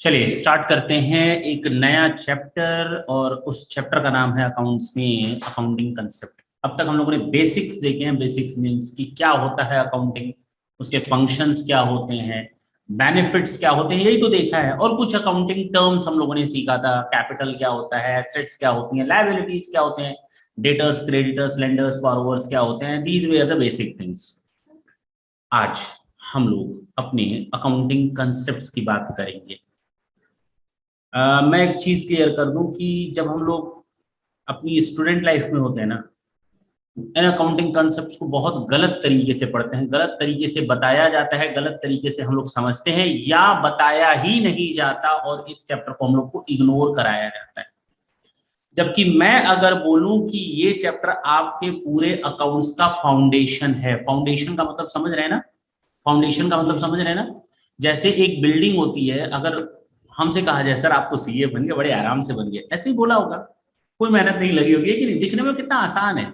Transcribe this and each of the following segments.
चलिए स्टार्ट करते हैं एक नया चैप्टर और उस चैप्टर का नाम है अकाउंट्स में अकाउंटिंग कंसेप्ट। अब तक हम लोगों ने बेसिक्स देखे हैं। बेसिक्स मींस कि क्या होता है अकाउंटिंग, उसके फंक्शंस क्या होते हैं, बेनिफिट्स क्या होते हैं, यही तो देखा है। और कुछ अकाउंटिंग टर्म्स हम लोगों ने सीखा था। कैपिटल क्या होता है, एसेट्स क्या होती हैं, लायबिलिटीज क्या होते हैं, डेटर्स, क्रेडिटर्स, लेंडर्स, बॉरोवर्स क्या होते हैं। These way are the basic things. आज हम लोग अपने अकाउंटिंग कंसेप्ट्स की बात करेंगे। मैं एक चीज क्लियर कर दूं कि जब हम लोग अपनी स्टूडेंट लाइफ में होते हैं ना, इन अकाउंटिंग कॉन्सेप्ट्स को बहुत गलत तरीके से पढ़ते हैं, गलत तरीके से बताया जाता है, गलत तरीके से हम लोग समझते हैं या बताया ही नहीं जाता और इस चैप्टर को हम लोग को इग्नोर कराया जाता है। जबकि मैं अगर बोलूं कि ये चैप्टर आपके पूरे अकाउंट्स का फाउंडेशन है। फाउंडेशन का मतलब समझ रहे हैं ना? फाउंडेशन का मतलब समझ रहे हैं ना? जैसे एक बिल्डिंग होती है, अगर हमसे कहा जाए सर आपको सीए बन गए, बड़े आराम से बन गए, ऐसे ही बोला होगा, कोई मेहनत नहीं लगी होगी कि नहीं, दिखने में कितना आसान है,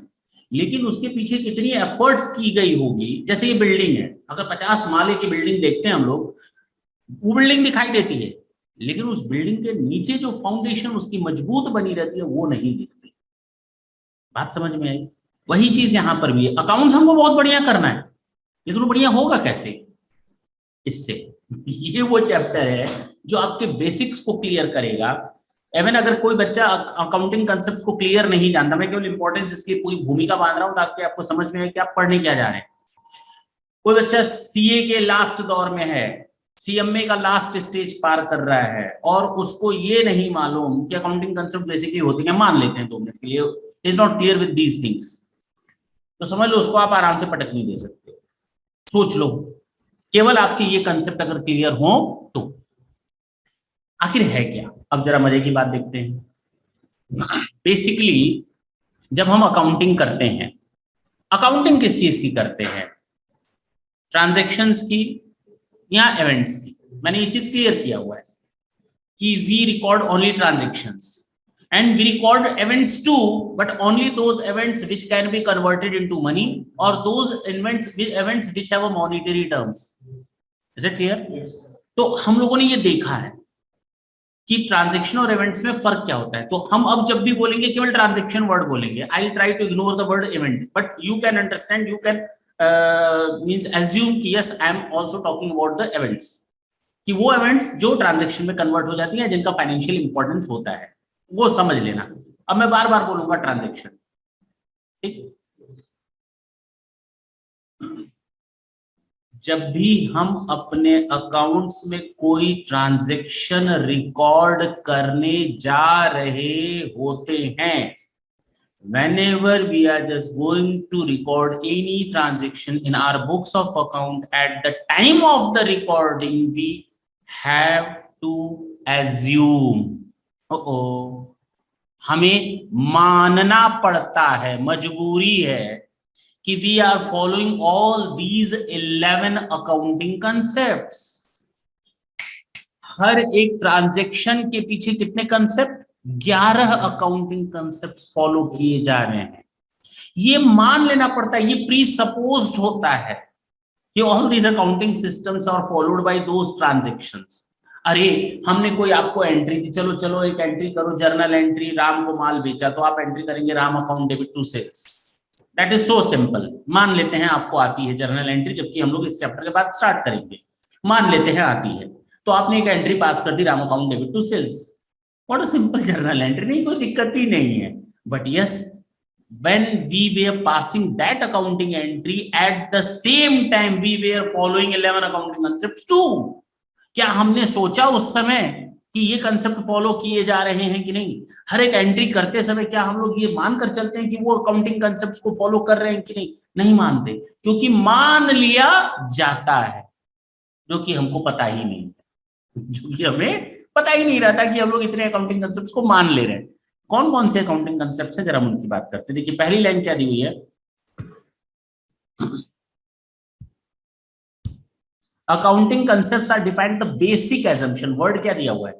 लेकिन उसके पीछे कितनी एफर्ट्स की गई होगी। जैसे ये बिल्डिंग है, अगर 50 माले की बिल्डिंग देखते हैं हम लोग, वो बिल्डिंग दिखाई देती है, लेकिन उस बिल्डिंग के नीचे जो फाउंडेशन उसकी मजबूत बनी रहती है वो नहीं दिखती। बात समझ में आई? वही चीज यहां पर भी है। अकाउंट्स हमको बहुत बढ़िया करना है, लेकिन वो बढ़िया होगा कैसे? इससे ये वो चैप्टर है जो आपके बेसिक्स को क्लियर करेगा। इवन अगर कोई बच्चा अकाउंटिंग कंसेप्ट को क्लियर नहीं जानता, मैं केवल इंपॉर्टेंस इसकी पूरी भूमिका बांध रहा हूं ताकि आपको समझ में आए कि आप पढ़ने क्या जा रहे हैं। कोई बच्चा सीए के लास्ट दौर में है, सीएमए का लास्ट स्टेज पार कर रहा है और उसको ये नहीं मालूम कि अकाउंटिंग कंसेप्ट बेसिकली होती है, मान लेते हैं 2 मिनट के लिए, is not clear with these things, तो समझ लो उसको आप आराम से पटक नहीं दे सकते। सोच लो, केवल आपके ये कंसेप्ट अगर क्लियर हो तो। आखिर है क्या? अब जरा मजे की बात देखते हैं। बेसिकली जब हम अकाउंटिंग करते हैं, अकाउंटिंग किस चीज की करते हैं? ट्रांजैक्शंस की या इवेंट्स की? मैंने ये चीज क्लियर किया हुआ है कि we record only transactions and we record events too, but only those events which can be converted into money or those events which have a monetary terms. Is it clear? Yes. तो हम लोगों ने ये देखा है कि transaction और events में फर्क क्या होता है। तो हम अब जब भी बोलेंगे केवल ट्रांजैक्शन वर्ड बोलेंगे। I try to ignore the word event, but you can understand, you can means assume कि yes I am also talking about the events, कि वो इवेंट्स जो ट्रांजैक्शन में कन्वर्ट हो जाती हैं, जिनका फाइनेंशियल इंपॉर्टेंस होता है, वो समझ लेना। अब मैं बार बार बोलूंगा ट्रांजैक्शन, ठीक? जब भी हम अपने अकाउंट्स में कोई ट्रांजैक्शन रिकॉर्ड करने जा रहे होते हैं, whenever we are just going to record any transaction in our books of account, at the time of the recording we have to assume, हमें मानना पड़ता है, मजबूरी है कि we are following all these 11 accounting concepts. हर एक transaction के पीछे कितने कंसेप्ट? 11 अकाउंटिंग कंसेप्ट फॉलो किए जा रहे हैं। ये मान लेना पड़ता है, ये प्री सपोज्ड होता है कि all these accounting systems are followed by those transactions. अरे हमने कोई आपको एंट्री दी, चलो चलो एक एंट्री करो, जर्नल एंट्री, राम को माल बेचा, तो आप एंट्री करेंगे Ram account debit to sales. That is so simple. मान लेते हैं आपको आती है जर्नल एंट्री, जबकि हम लोग इस चैप्टर के बाद स्टार्ट करेंगे। मान लेते हैं आती है, तो आपने एक एंट्री पास कर दी, Ram account debit to sales. What a simple journal entry, नहीं कोई दिक्कत ही नहीं है। But yes, when we were passing that accounting entry, at the same time we were following 11 accounting concepts too. क्या हमने सोचा उस समय कि ये कंसेप्ट फॉलो किए जा रहे हैं कि नहीं? हर एक एंट्री करते समय क्या हम लोग ये मानकर चलते हैं कि वो अकाउंटिंग कंसेप्ट्स को फॉलो कर रहे हैं कि नहीं? नहीं मानते, क्योंकि मान लिया जाता है, जो कि हमको पता ही नहीं है, जो कि हमें पता ही नहीं रहता कि हम लोग इतने अकाउंटिंग कंसेप्ट्स को मान ले रहे हैं। कौन कौन से अकाउंटिंग कंसेप्ट्स हैं, जरा हम उनकी बात करते हैं। देखिए पहली लाइन क्या दी हुई है, accounting concepts are defined the basic assumption. Word क्या दिया हुआ है?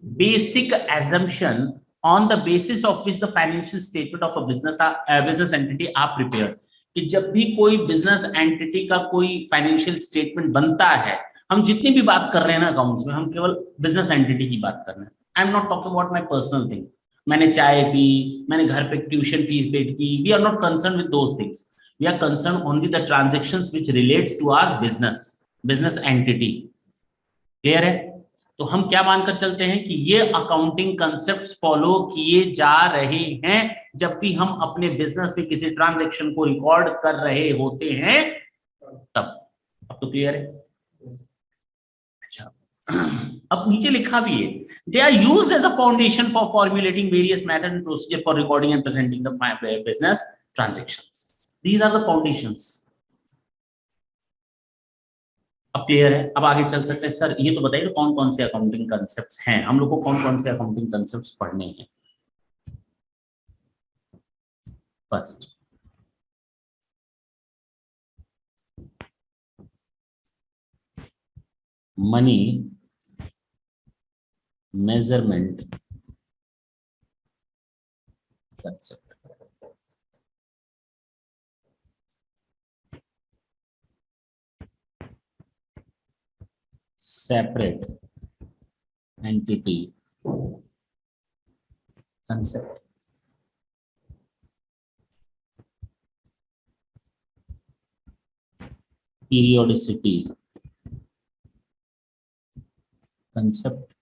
Basic assumption on the basis of which the financial statement of a business entity are prepared. कि जब भी कोई बिजनेस एंटिटी का कोई फाइनेंशियल स्टेटमेंट बनता है, हम जितनी भी बात कर रहे हैं ना अकाउंट्स में, हम केवल बिजनेस एंटिटी की बात कर रहे हैं। I am not talking about my personal thing, मैंने चाय पी, मैंने घर पे ट्यूशन फीस पेड की, we are not concern with those things, we are concern only the transactions which relates to our business entity. Clear है? तो हम क्या मानकर चलते हैं कि ये अकाउंटिंग कंसेप्ट्स फॉलो किए जा रहे हैं जब भी हम अपने बिजनेस में किसी ट्रांजैक्शन को रिकॉर्ड कर रहे होते हैं तब। अब तो क्लियर है? अच्छा, अब नीचे लिखा भी है, they are used as a foundation for formulating various method and procedure for recording and presenting the business transactions. These are the foundations. अब क्लियर है? अब आगे चल सकते हैं। सर ये तो बताइए कौन कौन से अकाउंटिंग कंसेप्ट्स हैं, हम लोग को कौन कौन से अकाउंटिंग कंसेप्ट्स पढ़ने हैं। First, money measurement concept. Separate entity concept. Periodicity concept.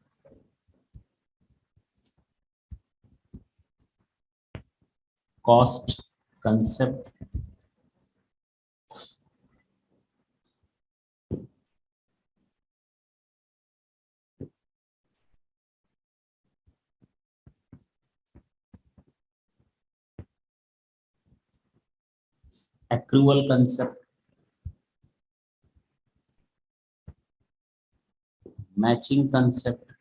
Cost concept. Accrual concept. Matching concept.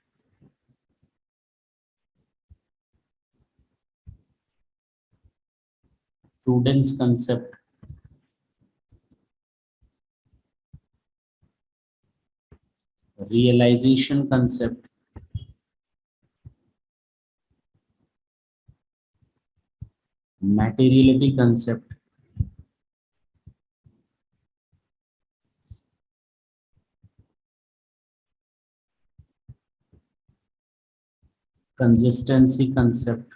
Prudence concept. Realisation concept. materiality concept। consistency concept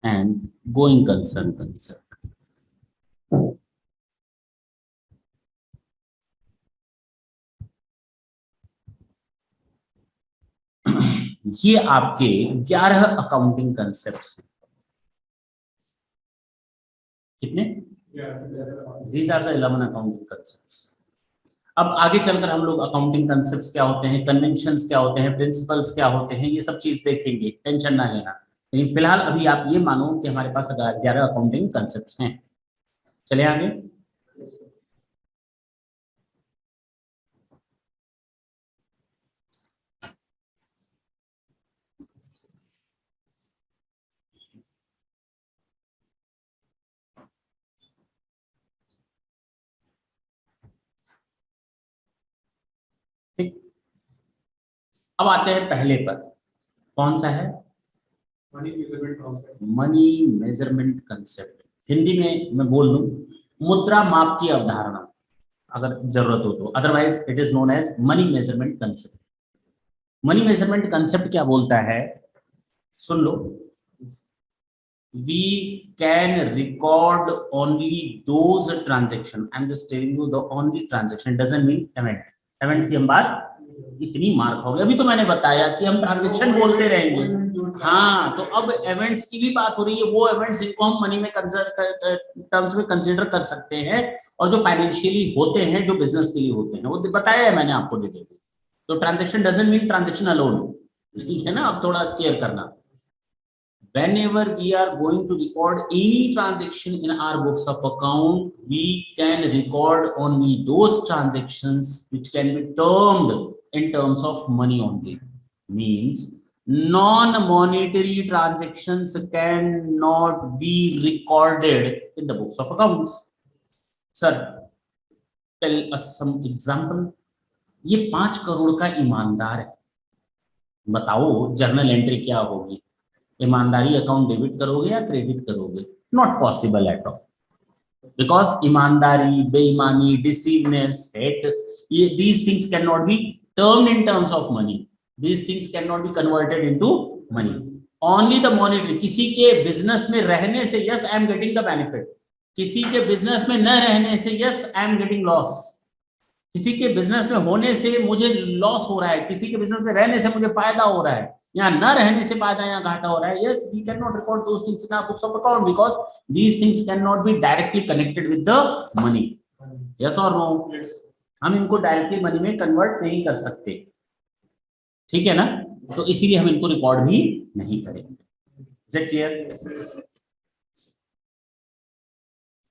and going concern concept। ये आपके 11 अकाउंटिंग कंसेप्ट्स। कितने? These are the 11 accounting concepts. अब आगे चलकर हम लोग accounting concepts क्या होते हैं, कन्वेंशंस क्या होते हैं, प्रिंसिपल्स क्या होते हैं, ये सब चीज देखेंगे, टेंशन ना लेना। लेकिन फिलहाल अभी आप ये मानो कि हमारे पास 11 अकाउंटिंग कंसेप्ट्स हैं। चले आगे। ठीक, अब आते हैं पहले पर। कौन सा है? Money measurement concept. हिंदी में मैं बोल दूं, मुद्रा माप की अवधारणा, अगर जरूरत हो तो। Otherwise it is known as money measurement concept. Money measurement concept क्या बोलता है, सुन लो। We can record only those transaction, I'm just telling you the only transaction doesn't mean event की हम बात इतनी मार खाओगे। अभी तो मैंने बताया कि हम ट्रांजेक्शन बोलते रहेंगे। हाँ, तो अब इवेंट्स की भी बात हो रही है, वो इवेंट्स जिनको हम मनी में टर्म्स में कंसीडर कर सकते हैं और जो फाइनेंशियली होते हैं, जो बिजनेस के लिए होते हैं, वो बताया है मैंने आपको डिटेल्स। तो transaction doesn't mean transaction alone, ठीक है ना? अब थोड़ा क्लियर करना। Whenever we are going to record any transaction in our books of account, we can record only those transactions which can be termed in terms of money only. Means non-monetary transactions cannot be recorded in the books of accounts. Sir, tell us some example. ये 5 करोड़ का ईमानदार है, बताओ journal entry क्या होगी? ईमानदारी account debit करोगे या क्रेडिट करोगे? Not possible at all. Because ईमानदारी, बेईमानी, डिसीवनेस, ये these things cannot be termed in terms of money. These things cannot be converted into money. Only the monetary. किसी के बिजनेस में रहने से yes I am getting the benefit, किसी के बिजनेस में न रहने से yes I am getting loss, किसी के बिजनेस में होने से मुझे लॉस हो रहा है, किसी के बिजनेस में रहने से मुझे फायदा हो रहा है, यहाँ न रहने से फायदा, यहाँ घाटा हो रहा है. Yes we can not record those things in our books of account because these things can not be directly connected with the money. Yes और नो? हम इनको डायरेक्टली मनी में कन्वर्ट नहीं कर सकते. ठीक है ना? तो इसीलिए हम इनको रिकॉर्ड भी नहीं करेंगे. Is it clear?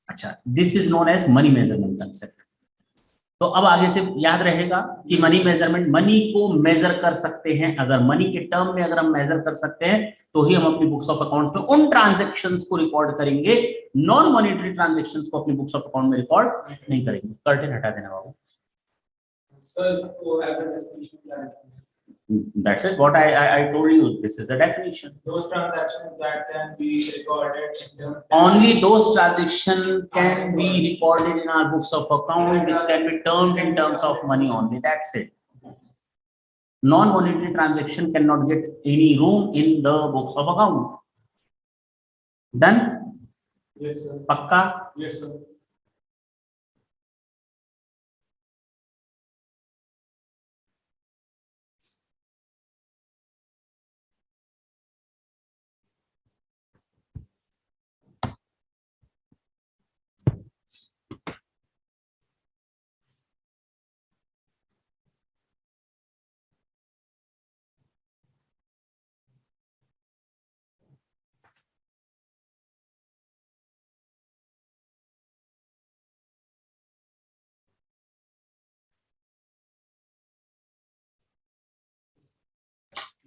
अच्छा, this is known as money measurement concept. तो अब आगे से याद रहेगा कि मनी मेजरमेंट, मनी को मेजर कर सकते हैं, अगर मनी के टर्म में अगर हम मेजर कर सकते हैं तो ही हम अपनी बुक्स ऑफ अकाउंट्स में उन ट्रांजैक्शंस को रिकॉर्ड करेंगे. नॉन मॉनेटरी ट्रांजैक्शंस को अपनी बुक्स ऑफ अकाउंट में रिकॉर्ड नहीं करेंगे. कर्टेन हटा देना बाबू. That's it. What I told you. This is the definition. Those transactions that can be recorded in the only those transactions can be recorded in our books of account, which can be termed in terms of money only. That's it. Non-monetary transaction cannot get any room in the books of account. Done? Yes, sir. Pakka? Yes, sir.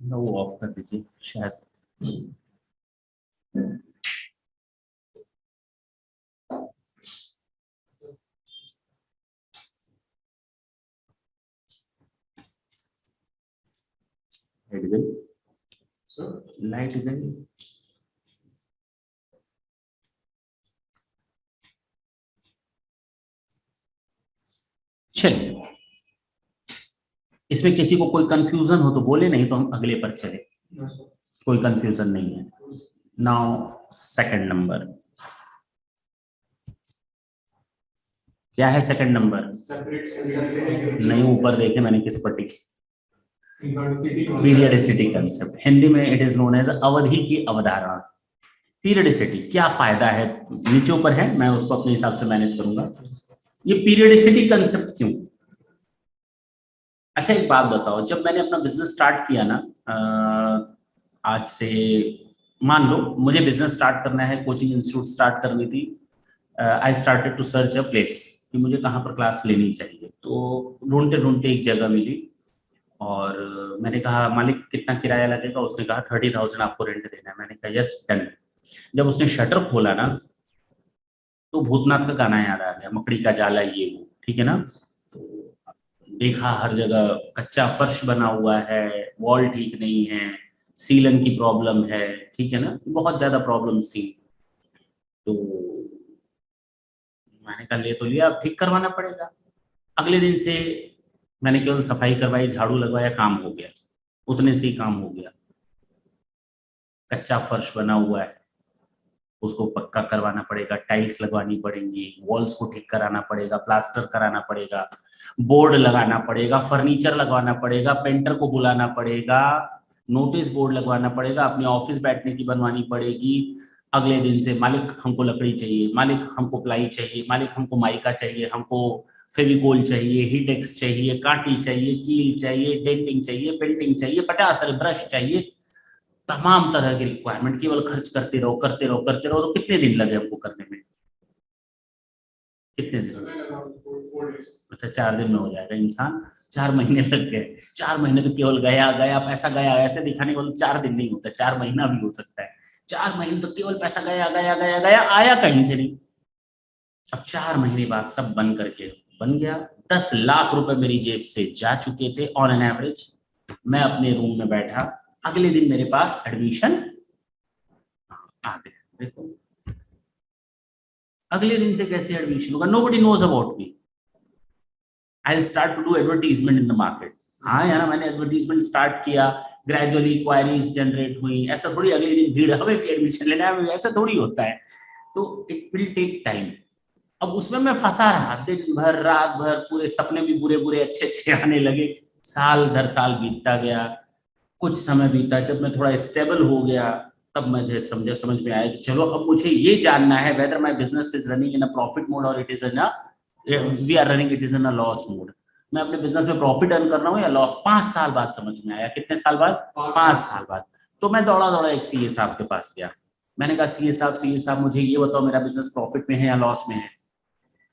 No, of कर दीजिए शायद. Light गई. Sir. Light गई. चलिए, इसमें किसी को कोई कंफ्यूजन हो तो बोले, नहीं तो हम अगले पर चले. No, sir. कोई कंफ्यूजन नहीं है. Now second number. क्या है सेकंड नंबर? नहीं, ऊपर देखे मैंने किस पर टिकी. Periodicity concept. हिंदी में इट इज नोन एज अवधि की अवधारणा. पीरियडिसिटी क्या फायदा है, नीचे ऊपर है, मैं उसको अपने हिसाब से मैनेज करूंगा. ये पीरियडिसिटी कंसेप्ट क्यों? अच्छा एक बात बताओ, जब मैंने अपना बिजनेस स्टार्ट किया ना, आज से मान लो मुझे बिजनेस स्टार्ट करना है, कोचिंग इंस्टीट्यूट स्टार्ट करनी थी. I started to search a place कि मुझे कहाँ पर क्लास लेनी चाहिए. तो ढूंढते ढूंढते एक जगह मिली और मैंने कहा मालिक कितना किराया लगेगा? उसने कहा 30,000 आपको रेंट देना है. मैंने कहा यस डन. जब उसने शटर खोला ना तो भूतनाथ का गाना याद आ गया, मकड़ी का जाला ये वो. ठीक है ना? तो देखा हर जगह कच्चा फर्श बना हुआ है, वॉल ठीक नहीं है, सीलन की प्रॉब्लम है. ठीक है ना? बहुत ज्यादा प्रॉब्लम्स थी. तो मैंने कहा ले तो लिया, अब ठीक करवाना पड़ेगा. अगले दिन से मैंने केवल सफाई करवाई, झाड़ू लगवाया, काम हो गया. उतने से ही काम हो गया. कच्चा फर्श बना हुआ है, उसको पक्का करवाना पड़ेगा, टाइल्स लगवानी पड़ेंगी, वॉल्स को ठीक कराना पड़ेगा, प्लास्टर कराना पड़ेगा, बोर्ड लगाना पड़ेगा, फर्नीचर लगवाना पड़ेगा, पेंटर को बुलाना पड़ेगा, नोटिस बोर्ड लगवाना पड़ेगा, अपनी ऑफिस बैठने की बनवानी पड़ेगी. अगले दिन से मालिक हमको लकड़ी चाहिए, मालिक हमको प्लाई चाहिए, मालिक हमको माइका चाहिए, हमको फेविकोल चाहिए, हीटेक्स चाहिए, कांटी चाहिए, कील चाहिए, डेंटिंग चाहिए, पेंटिंग चाहिए, 50 सारे ब्रश चाहिए. तमाम तरह की रिक्वायरमेंट, केवल खर्च करते रहो करते रहो करते रहो. तो कितने दिन लगे हमको करने में? कितने दिन? अच्छा 4 दिन में हो जाएगा. इंसान 4 महीने लग गए. 4 महीने तो केवल गया गया पैसा गया, ऐसे दिखाने वाले 4 दिन नहीं होता, 4 महीना भी हो सकता है. 4 महीने तो केवल पैसा गया गया गया गया, आया कहीं से नहीं. अब 4 महीने बाद सब बन करके बन गया. 10 लाख रुपए मेरी जेब से जा चुके थे ऑन एन एवरेज. मैं अपने रूम में बैठा, अगले दिन मेरे पास एडमिशन आ गया. देखो अगले दिन से कैसे एडमिशन होगा, nobody knows about me, I start to do advertisement in the market. हाँ यार, मैंने एडवर्टीजमेंट स्टार्ट किया, ग्रेजुअली क्वायरीज जनरेट हुई, ऐसा थोड़ी अगले दिन भीड़ हमें भी एडमिशन लेना है, ऐसा थोड़ी होता है, तो इट विल टेक टाइम। अब उसमें मैं फंसा रहा, दिन भर रात भर, पूरे सपने भी बुरे बुरे अच्छे अच्छे आने लगे, साल दर साल बीतता गया। कुछ समय बीता, जब मैं थोड़ा स्टेबल हो गया, तब मुझे समझ में आया कि चलो अब मुझे ये जानना है whether my business is running in a profit mode और it is in a we are running it is in a loss mode. मैं अपने बिजनेस में प्रॉफिट अर्न कर रहा हूँ या लॉस, 5 साल बाद समझ में आया। कितने साल बाद? 5 साल बाद। तो मैं दौड़ा दौड़ा एक सीए साहब के पास गया। मैंने कहा सीए साहब मुझे ये बताओ, मेरा बिजनेस प्रॉफिट में है या लॉस में है?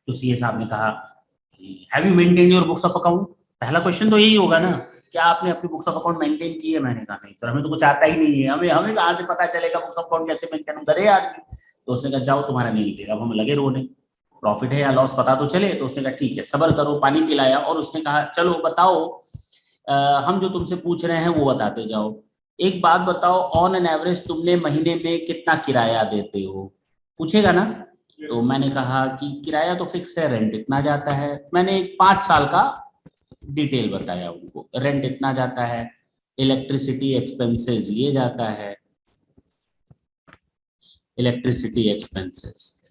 तो सीए साहब ने कहा कि have you maintain your books of account? पहला क्वेश्चन तो यही होगा ना, क्या आपने अपनी बुक्स ऑफ अकाउंट मेंटेन की है? मैंने कहा नहीं सर, हमें तो कुछ आता ही नहीं है, हमें हमें कहाँ से पता चलेगा बुक्स ऑफ अकाउंट कैसे मेंटेन, गधे आदमी। तो उसने कहा जाओ, तुम्हारा नहीं निकलेगा। अब हम लगे रोने, प्रॉफिट है या लॉस पता तो चले। तो उसने कहा ठीक है सबर करो, पानी पिलाया और उसने कहा चलो बताओ, हम जो तुमसे पूछ रहे हैं वो बताते जाओ। एक बात बताओ, ऑन एन एवरेज तुमने महीने में कितना किराया देते हो? पूछेगा ना। तो मैंने कहा कि किराया तो फिक्स है, रेंट इतना जाता है। मैंने एक 5 साल का डिटेल बताया उनको, रेंट इतना जाता है, इलेक्ट्रिसिटी एक्सपेंसेस ये जाता है, इलेक्ट्रिसिटी एक्सपेंसेस,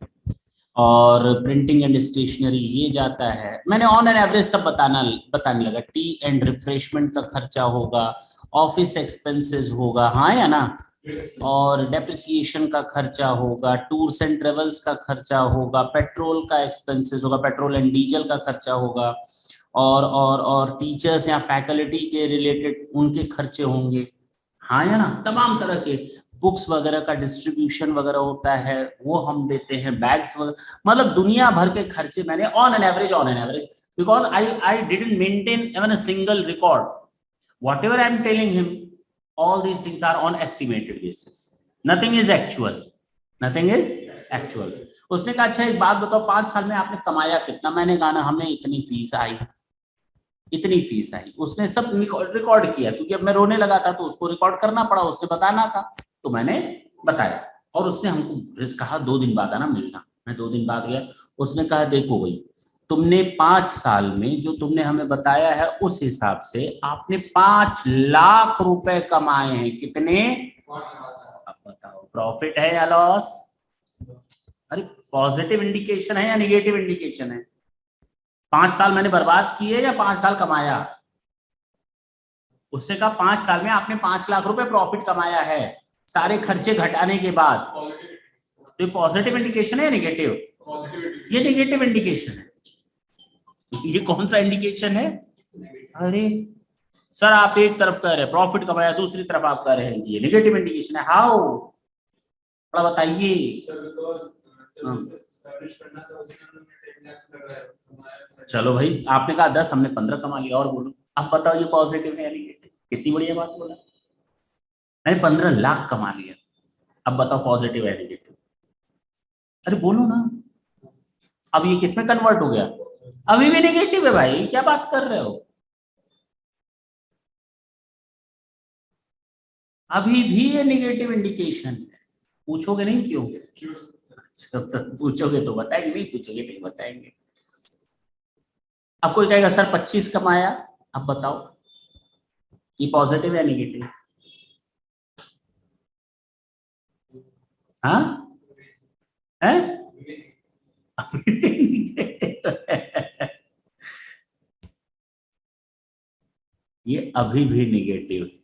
और प्रिंटिंग एंड स्टेशनरी ये जाता है। मैंने ऑन एन एवरेज सब बताने लगा। टी एंड रिफ्रेशमेंट का खर्चा होगा, ऑफिस एक्सपेंसेस होगा, हाँ या ना, और डेप्रिसिएशन का खर्चा होगा, टूर्स एंड ट्रेवल्स का खर्चा होगा, पेट्रोल का एक्सपेंसेस होगा, पेट्रोल एंड डीजल का खर्चा होगा, और टीचर्स या फैकल्टी के रिलेटेड उनके खर्चे होंगे, हाँ या ना, तमाम तरह के बुक्स वगैरह का डिस्ट्रीब्यूशन वगैरह होता है, वो हम देते हैं, बैग्स वगैरह, मतलब दुनिया भर के खर्चे मैंने on an average, because I didn't maintain even a single record. whatever I am telling him, all these things are on estimated basis, nothing is actual, nothing is actual। उसने कहा अच्छा एक बात बताओ, 5 साल में आपने कमाया कितना? मैंने कहा ना हमें इतनी फीस आई, इतनी फीस आई। उसने सब रिकॉर्ड किया, क्योंकि अब मैं रोने लगा था तो उसको रिकॉर्ड करना पड़ा, उससे बताना था, तो मैंने बताया। और उसने हमको कहा 2 दिन बाद आना मिलना। मैं 2 दिन बाद गया, उसने कहा देखो भाई, तुमने 5 साल में जो तुमने हमें बताया है उस हिसाब से आपने 5 लाख रुपए कमाए हैं। कितने? अब बताओ प्रॉफिट है या लॉस? अरे पॉजिटिव इंडिकेशन है या निगेटिव इंडिकेशन है? 5 साल मैंने बर्बाद किए या 5 साल कमाया? उसने कहा 5 साल में आपने 5 लाख रुपए प्रॉफिट कमाया है, सारे खर्चे घटाने के बाद। तो ये पॉजिटिव इंडिकेशन है या निगेटिव? ये निगेटिव इंडिकेशन है। ये कौन सा इंडिकेशन है? अरे सर आप एक तरफ कह रहे हैं प्रॉफिट कमाया, दूसरी तरफ आप कह रहे हैं ये निगेटिव इंडिकेशन है, हाउ? थोड़ा बताइए। चलो भाई, आपने कहा 10, हमने 15 कमा लिया, और बोलो अब बताओ ये पॉजिटिव है या निगेटिव? कितनी बढ़िया बात बोला, मैंने 15 लाख कमा लिया, अब बताओ पॉजिटिव है निगेटिव? अरे बोलो ना। अब ये किसमें कन्वर्ट हो गया? अभी भी निगेटिव है भाई, क्या बात कर रहे हो? अभी भी ये निगेटिव इंडिकेशन है। पूछोगे नहीं क्यों? जब तक पूछोगे तो बताएंगे, नहीं पूछोगे नहीं बताएंगे। अब कोई कहेगा सर 25 कमाया, अब बताओ ये पॉजिटिव या निगेटिव? हाँ है? ये अभी भी निगेटिव है।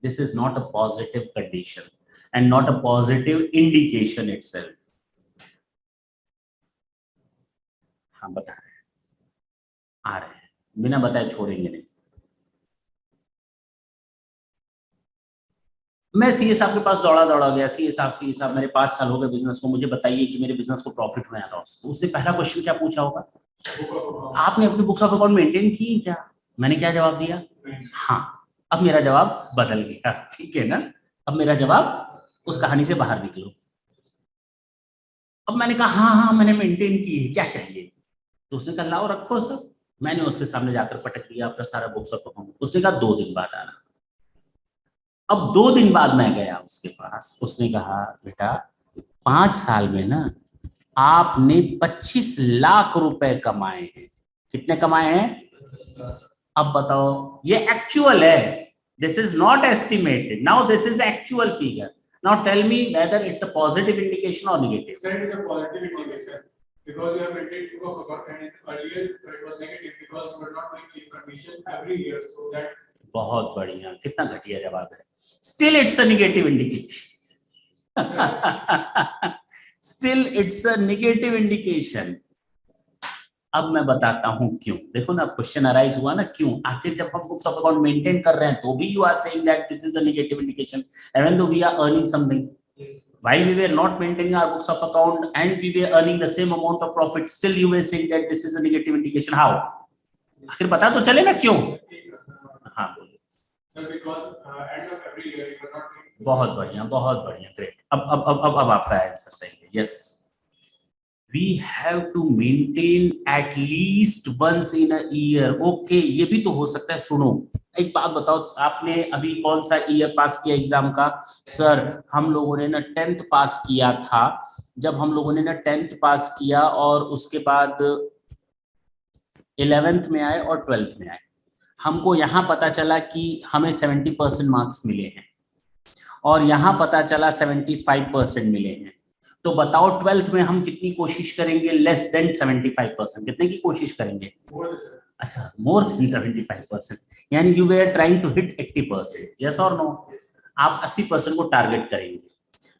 This is not a positive condition and not a positive indication itself। हाँ बता रहे हैं, आ रहे हैं, बिना बताए छोड़ेंगे नहीं। मैं सीए साहब के पास दौड़ा दौड़ा गया, सीए साहब मेरे 5 साल हो गए बिजनेस को, मुझे बताइए कि मेरे बिजनेस को प्रॉफिट हुआ या लॉस। तो उसने पहला क्वेश्चन क्या पूछा होगा? आपने अपनी बुक्स ऑफ अकाउंट मेंटेन की क्या? मैंने क्या जवाब दिया? हाँ। अब मेरा जवाब बदल गया, ठीक है ना? अब मेरा जवाब, उस कहानी से बाहर निकलो। अब मैंने कहा हाँ हाँ मैंने मेंटेन की है, क्या चाहिए? तो उसने कहा लाओ रखो सब। मैंने उसके सामने जाकर पटक दिया अपना सारा बुक्स ऑफ अकाउंट। उसने कहा 2 दिन बाद आना। अब 2 दिन बाद मैं गया उसके पास, उसने कहा बेटा 5 साल में ना आपने 25 लाख रुपए कमाए हैं। कितने कमाए हैं? अब बताओ, ये एक्चुअल है, this is not estimated, now this is actual figure. Now tell me whether it's a positive indication और negative. Sir, it is a positive indication because you have maintained book of account and earlier it was negative because you were not doing the condition every year, so that. बहुत बढ़िया, कितना घटिया जवाब है। Still it's a negative indication. Still it's a negative indication. अब मैं बताता हूं क्यों। देखो ना, क्वेश्चन अराइज हुआ ना, क्यों? आखिर जब हम बुक्स ऑफ अकाउंट मेंटेन कर रहे हैं तो भी you are saying that this is a negative indication even though we are earning something. While we were not maintaining our books of account and we were earning the same amount of profit, still you were saying that this is a negative indication. How? आखिर पता तो चले ना क्यों। हाँ बोलिए। Sir, because end of every year you are not doing. बहुत बढ़िया, बहुत बढ़िया, ग्रेट। अब आपका आंसर सही है। Yes, we have to maintain at least once in a year. Okay, ये भी तो हो सकता है। सुनो, एक बात बताओ, आपने अभी कौन सा ईयर पास किया एग्जाम का? सर, हम लोगों ने ना 10th पास किया था। जब हम लोगों ने ना 10th पास किया और उसके बाद 11th में आए और 12th में आए, हमको यहाँ पता चला कि हमें 70% मार्क्स मिले हैं और यहाँ पता चला 75% मिले हैं। तो बताओ 12th में हम कितनी कोशिश करेंगे? Less than 75%। कितने की कोशिश करेंगे? अच्छा, मोर देन 75%। यानी you were trying to hit 80%। Yes और नो? आप 80% को टारगेट करेंगे।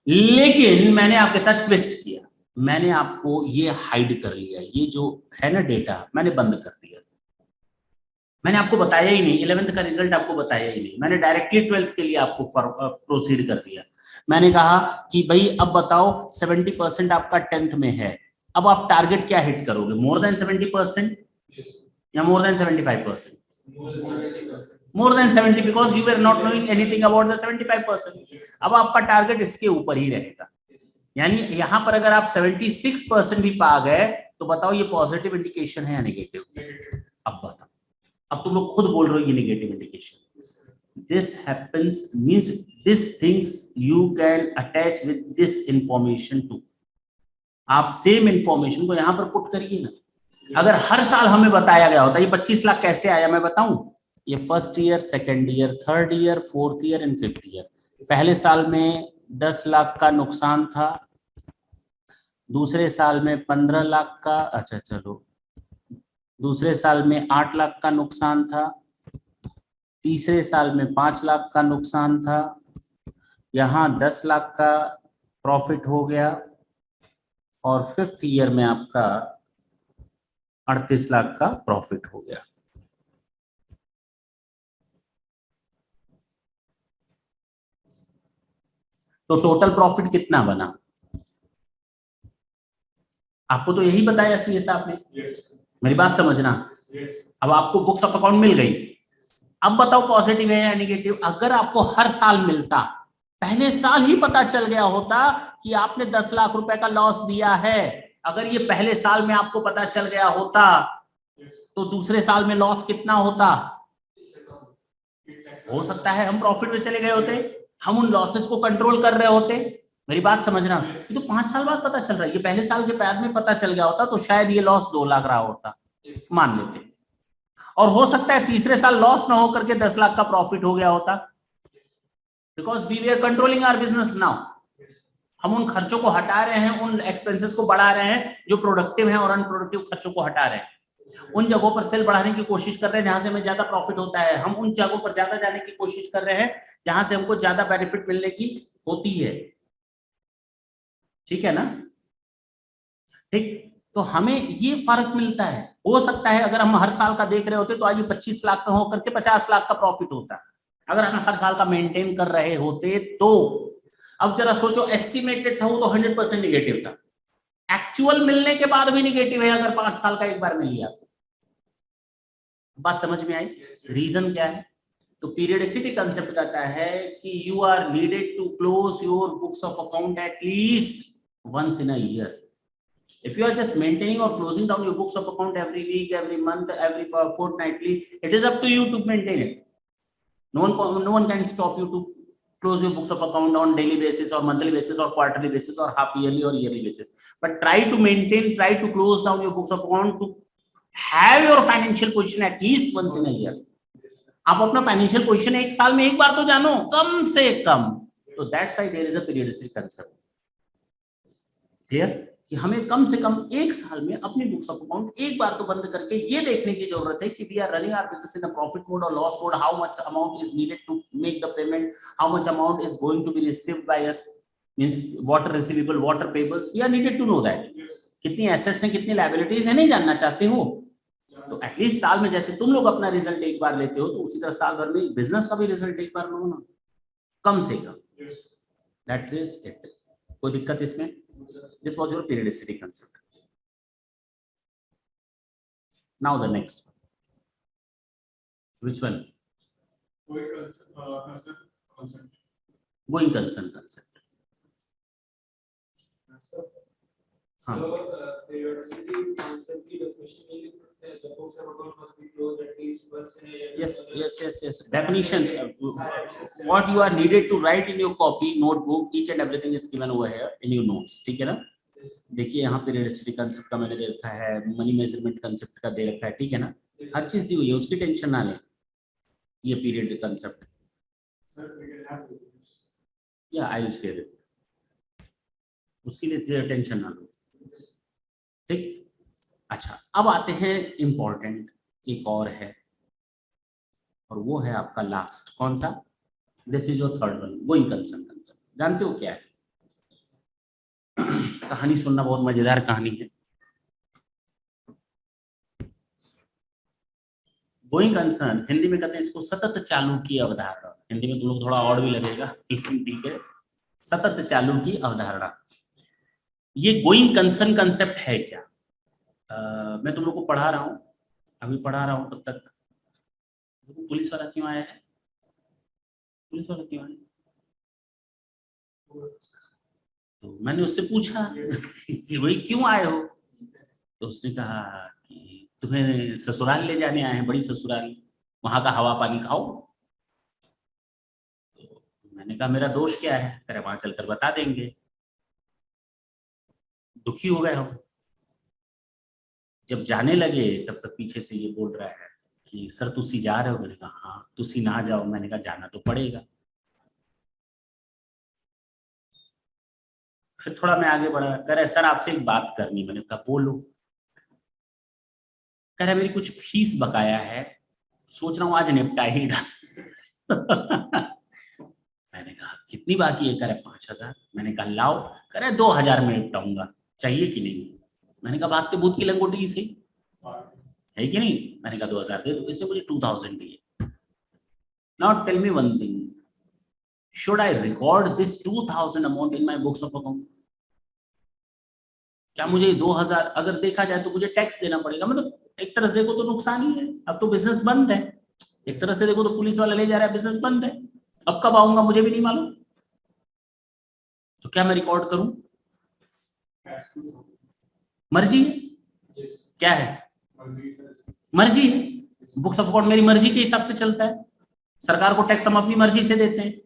लेकिन मैंने आपके साथ ट्विस्ट किया, मैंने आपको ये हाइड कर लिया, ये जो है ना डेटा मैंने बंद कर दिया। मैंने आपको बताया ही नहीं, 11th का रिजल्ट आपको बताया ही नहीं, मैंने डायरेक्टली 12th के लिए आपको प्रोसीड कर दिया। मैंने कहा कि भाई अब बताओ 70% आपका 10th में है, अब आप टारगेट क्या हिट करोगे? मोर देन 70% या more than 75%? More than 70, because you are not knowing anything about the 75%। अब आपका टारगेट इसके ऊपर ही रहेगा। यानी यहां पर अगर आप 76% भी पा गए तो बताओ ये पॉजिटिव इंडिकेशन है या नेगेटिव? अब बताओ, अब तुम लोग खुद बोल रहे हो ये negative indication. This happens means this things you can attach with this information to. आप सेम इंफॉर्मेशन को यहां पर पुट करिए ना। अगर हर साल हमें बताया गया होता ये 25 लाख कैसे आया, मैं बताऊं? ये first year, second year, third year, fourth year and fifth year. पहले साल में 10 लाख का नुकसान था, दूसरे साल में 15 लाख का, अच्छा चलो, दूसरे साल में 8 लाख का नुकसान था, तीसरे साल में 5 लाख का नुकसान था, यहाँ 10 लाख का प्रॉफिट हो गया और फिफ्थ ईयर में आपका 38 लाख का प्रॉफिट हो गया। तो टोटल प्रॉफिट कितना बना? आपको तो यही बताया सीए साहब ने। मेरी बात समझना। अब आपको बुक्स ऑफ अकाउंट मिल गई, अब बताओ पॉजिटिव है या नेगेटिव? अगर आपको हर साल मिलता, पहले साल ही पता चल गया होता कि आपने 10 लाख रुपए का लॉस दिया है, अगर ये पहले साल में आपको पता चल गया होता तो दूसरे साल में लॉस कितना होता? हो सकता है हम प्रॉफिट में चले गए होते, हम उन लॉसेस को कंट्रोल कर रहे होते। मेरी बात समझना। ये तो 5 साल बाद पता चल रहा है, ये पहले साल के बाद में पता चल गया होता तो शायद ये लॉस 2 लाख रहा होता, मान लेते। और हो सकता है तीसरे साल लॉस ना होकर के 10 लाख का प्रॉफिट हो गया होता, because we were controlling our business now. हम उन खर्चों को हटा रहे हैं, उन एक्सपेंसेस को बढ़ा रहे हैं जो प्रोडक्टिव हैं और अनप्रोडक्टिव खर्चों को हटा रहे हैं। उन जगहों पर सेल बढ़ाने की कोशिश कर रहे हैं जहां से हमें ज्यादा प्रॉफिट होता है, हम उन जगहों पर ज्यादा जाने की कोशिश कर रहे हैं जहां से हमको ज्यादा बेनिफिट मिलने की होती है। ठीक है ना? ठीक, तो हमें ये फर्क मिलता है। हो सकता है अगर हम हर साल का देख रहे होते तो आज ये 25 लाख में होकर के 50 लाख का प्रॉफिट होता, अगर हम हर साल का मेंटेन कर रहे होते तो। अब जरा सोचो, एस्टिमेटेड था वो तो 100% निगेटिव था, एक्चुअल मिलने के बाद भी निगेटिव है अगर 5 साल का एक बार मिल लिया तो। बात समझ में आई? रीजन क्या है? तो पीरियडिसिटी कंसेप्ट कहता है कि you are needed to close your books of account at least once in a year. If you are just maintaining or closing down your books of account every week, every month, every fortnightly, it is up to you to maintain it. No one can stop you to close your books of account on daily basis or monthly basis or quarterly basis or half yearly or yearly basis, but try to close down your books of account to have your financial position at least once in a year. आप अपना financial position एक साल में एक बार तो जानो कम से कम. तो that's why there is a periodic concept. Clear कि हमें कम से कम एक साल में अपनी बुक्स ऑफ अकाउंट एक बार तो बंद करके ये देखने की जरूरत है कि we are running our business in a profit mode और loss mode, how much amount is needed to make the payment, how much amount is going to be received by us, means what are receivable, what are payables, we are needed to know that. कितनी assets हैं, कितनी liabilities हैं, नहीं जानना चाहते हो तो at least साल में जैसे तुम लोग अपना रिजल्ट एक बार लेते हो तो उसी तरह साल भर में बिजनेस का भी रिजल्ट एक बार लो ना, कम से कम. That is it. कोई दिक्कत इसमें? This was your periodicity concept. Now the next, which one? Going concern concept. हाँ. periodicity concept की definition ये लिख सकते हैं, the books of account must be closed at least once in a year. Yes. Definitions. What you are needed to write in your copy, notebook, each and everything is given over here in your notes. ठीक है ना? देखिए यहाँ periodicity concept का मैंने दे रखा है, money measurement concept का दे रखा है, ठीक है ना? हर चीज दी हुई है, उसकी टेंशन ना लें. ये पीरियड कंसेप्ट. या आई विल शेयर इट. उसके लिए टेंशन ना लो. ठीक. अच्छा, अब आते हैं इंपॉर्टेंट एक और है और वो है आपका लास्ट. कौन सा? This is your third one, going concern concept. जानते हो क्या है? कहानी सुनना, बहुत मजेदार कहानी है. गोइंग कंसर्न हिंदी में कहते हैं इसको सतत चालू की अवधारणा. हिंदी में तुम लोग थोड़ा और भी लगेगा, लेकिन ठीक है. सतत चालू की अवधारणा. ये गोइंग कंसर्न कंसेप्ट है क्या? मैं तुम लोग को पढ़ा रहा हूँ, अभी पढ़ा रहा हूँ, तब तक पुलिस वाला क्यों आया है? पुलिस वाला क्यों आया? तो मैंने उससे पूछा कि भाई क्यों आए हो? तो उसने कहा कि तुम्हें ससुराल ले जाने आए हैं, बड़ी ससुराल, वहां का हवा पानी खाओ. तो मैंने कहा मेरा दोष क्या है? अरे वहां चलकर बता देंगे. दुखी हो गए हम. जब जाने लगे तब तक पीछे से ये बोल रहा है कि सर तुसी जा रहे हो? मैंने कहा हाँ. तुसी ना जाओ? मैंने कहा जाना तो पड़ेगा. फिर थोड़ा मैं आगे बढ़ा. कह रहे सर आपसे एक बात करनी. मैंने कहा बोलो. कह रहा मेरी कुछ फीस बकाया है, सोच रहा हूँ आज निपटा ही डाल. मैंने कहा कितनी बाकी है? कह रहे 5,000. मैंने कहा लाओ. कह रहे 2,000 में निपटाऊंगा, चाहिए कि नहीं? मैंने कहा भागते भूत की लंगोटी से है कि नहीं? मैंने कहा 2,000 दे दो. इसने मुझे 2,000 दिए. Now tell me one thing, should I record this 2,000 amount in my books of account? क्या मुझे 2,000 अगर देखा जाए तो मुझे टैक्स देना पड़ेगा? मतलब एक तरह से देखो तो नुकसान ही है. अब तो बिजनेस बंद है. एक तरह से देखो तो पुलिस वाला ले जा रहा है, बिजनेस बंद है. अब कब आऊंगा मुझे भी नहीं मालूम. तो क्या मैं रिकॉर्ड करूं? मर्जी है. क्या है? मर्जी है. बुक्स ऑफ अकाउंट मेरी मर्जी के हिसाब से चलता है. सरकार को टैक्स हम अपनी मर्जी से देते हैं.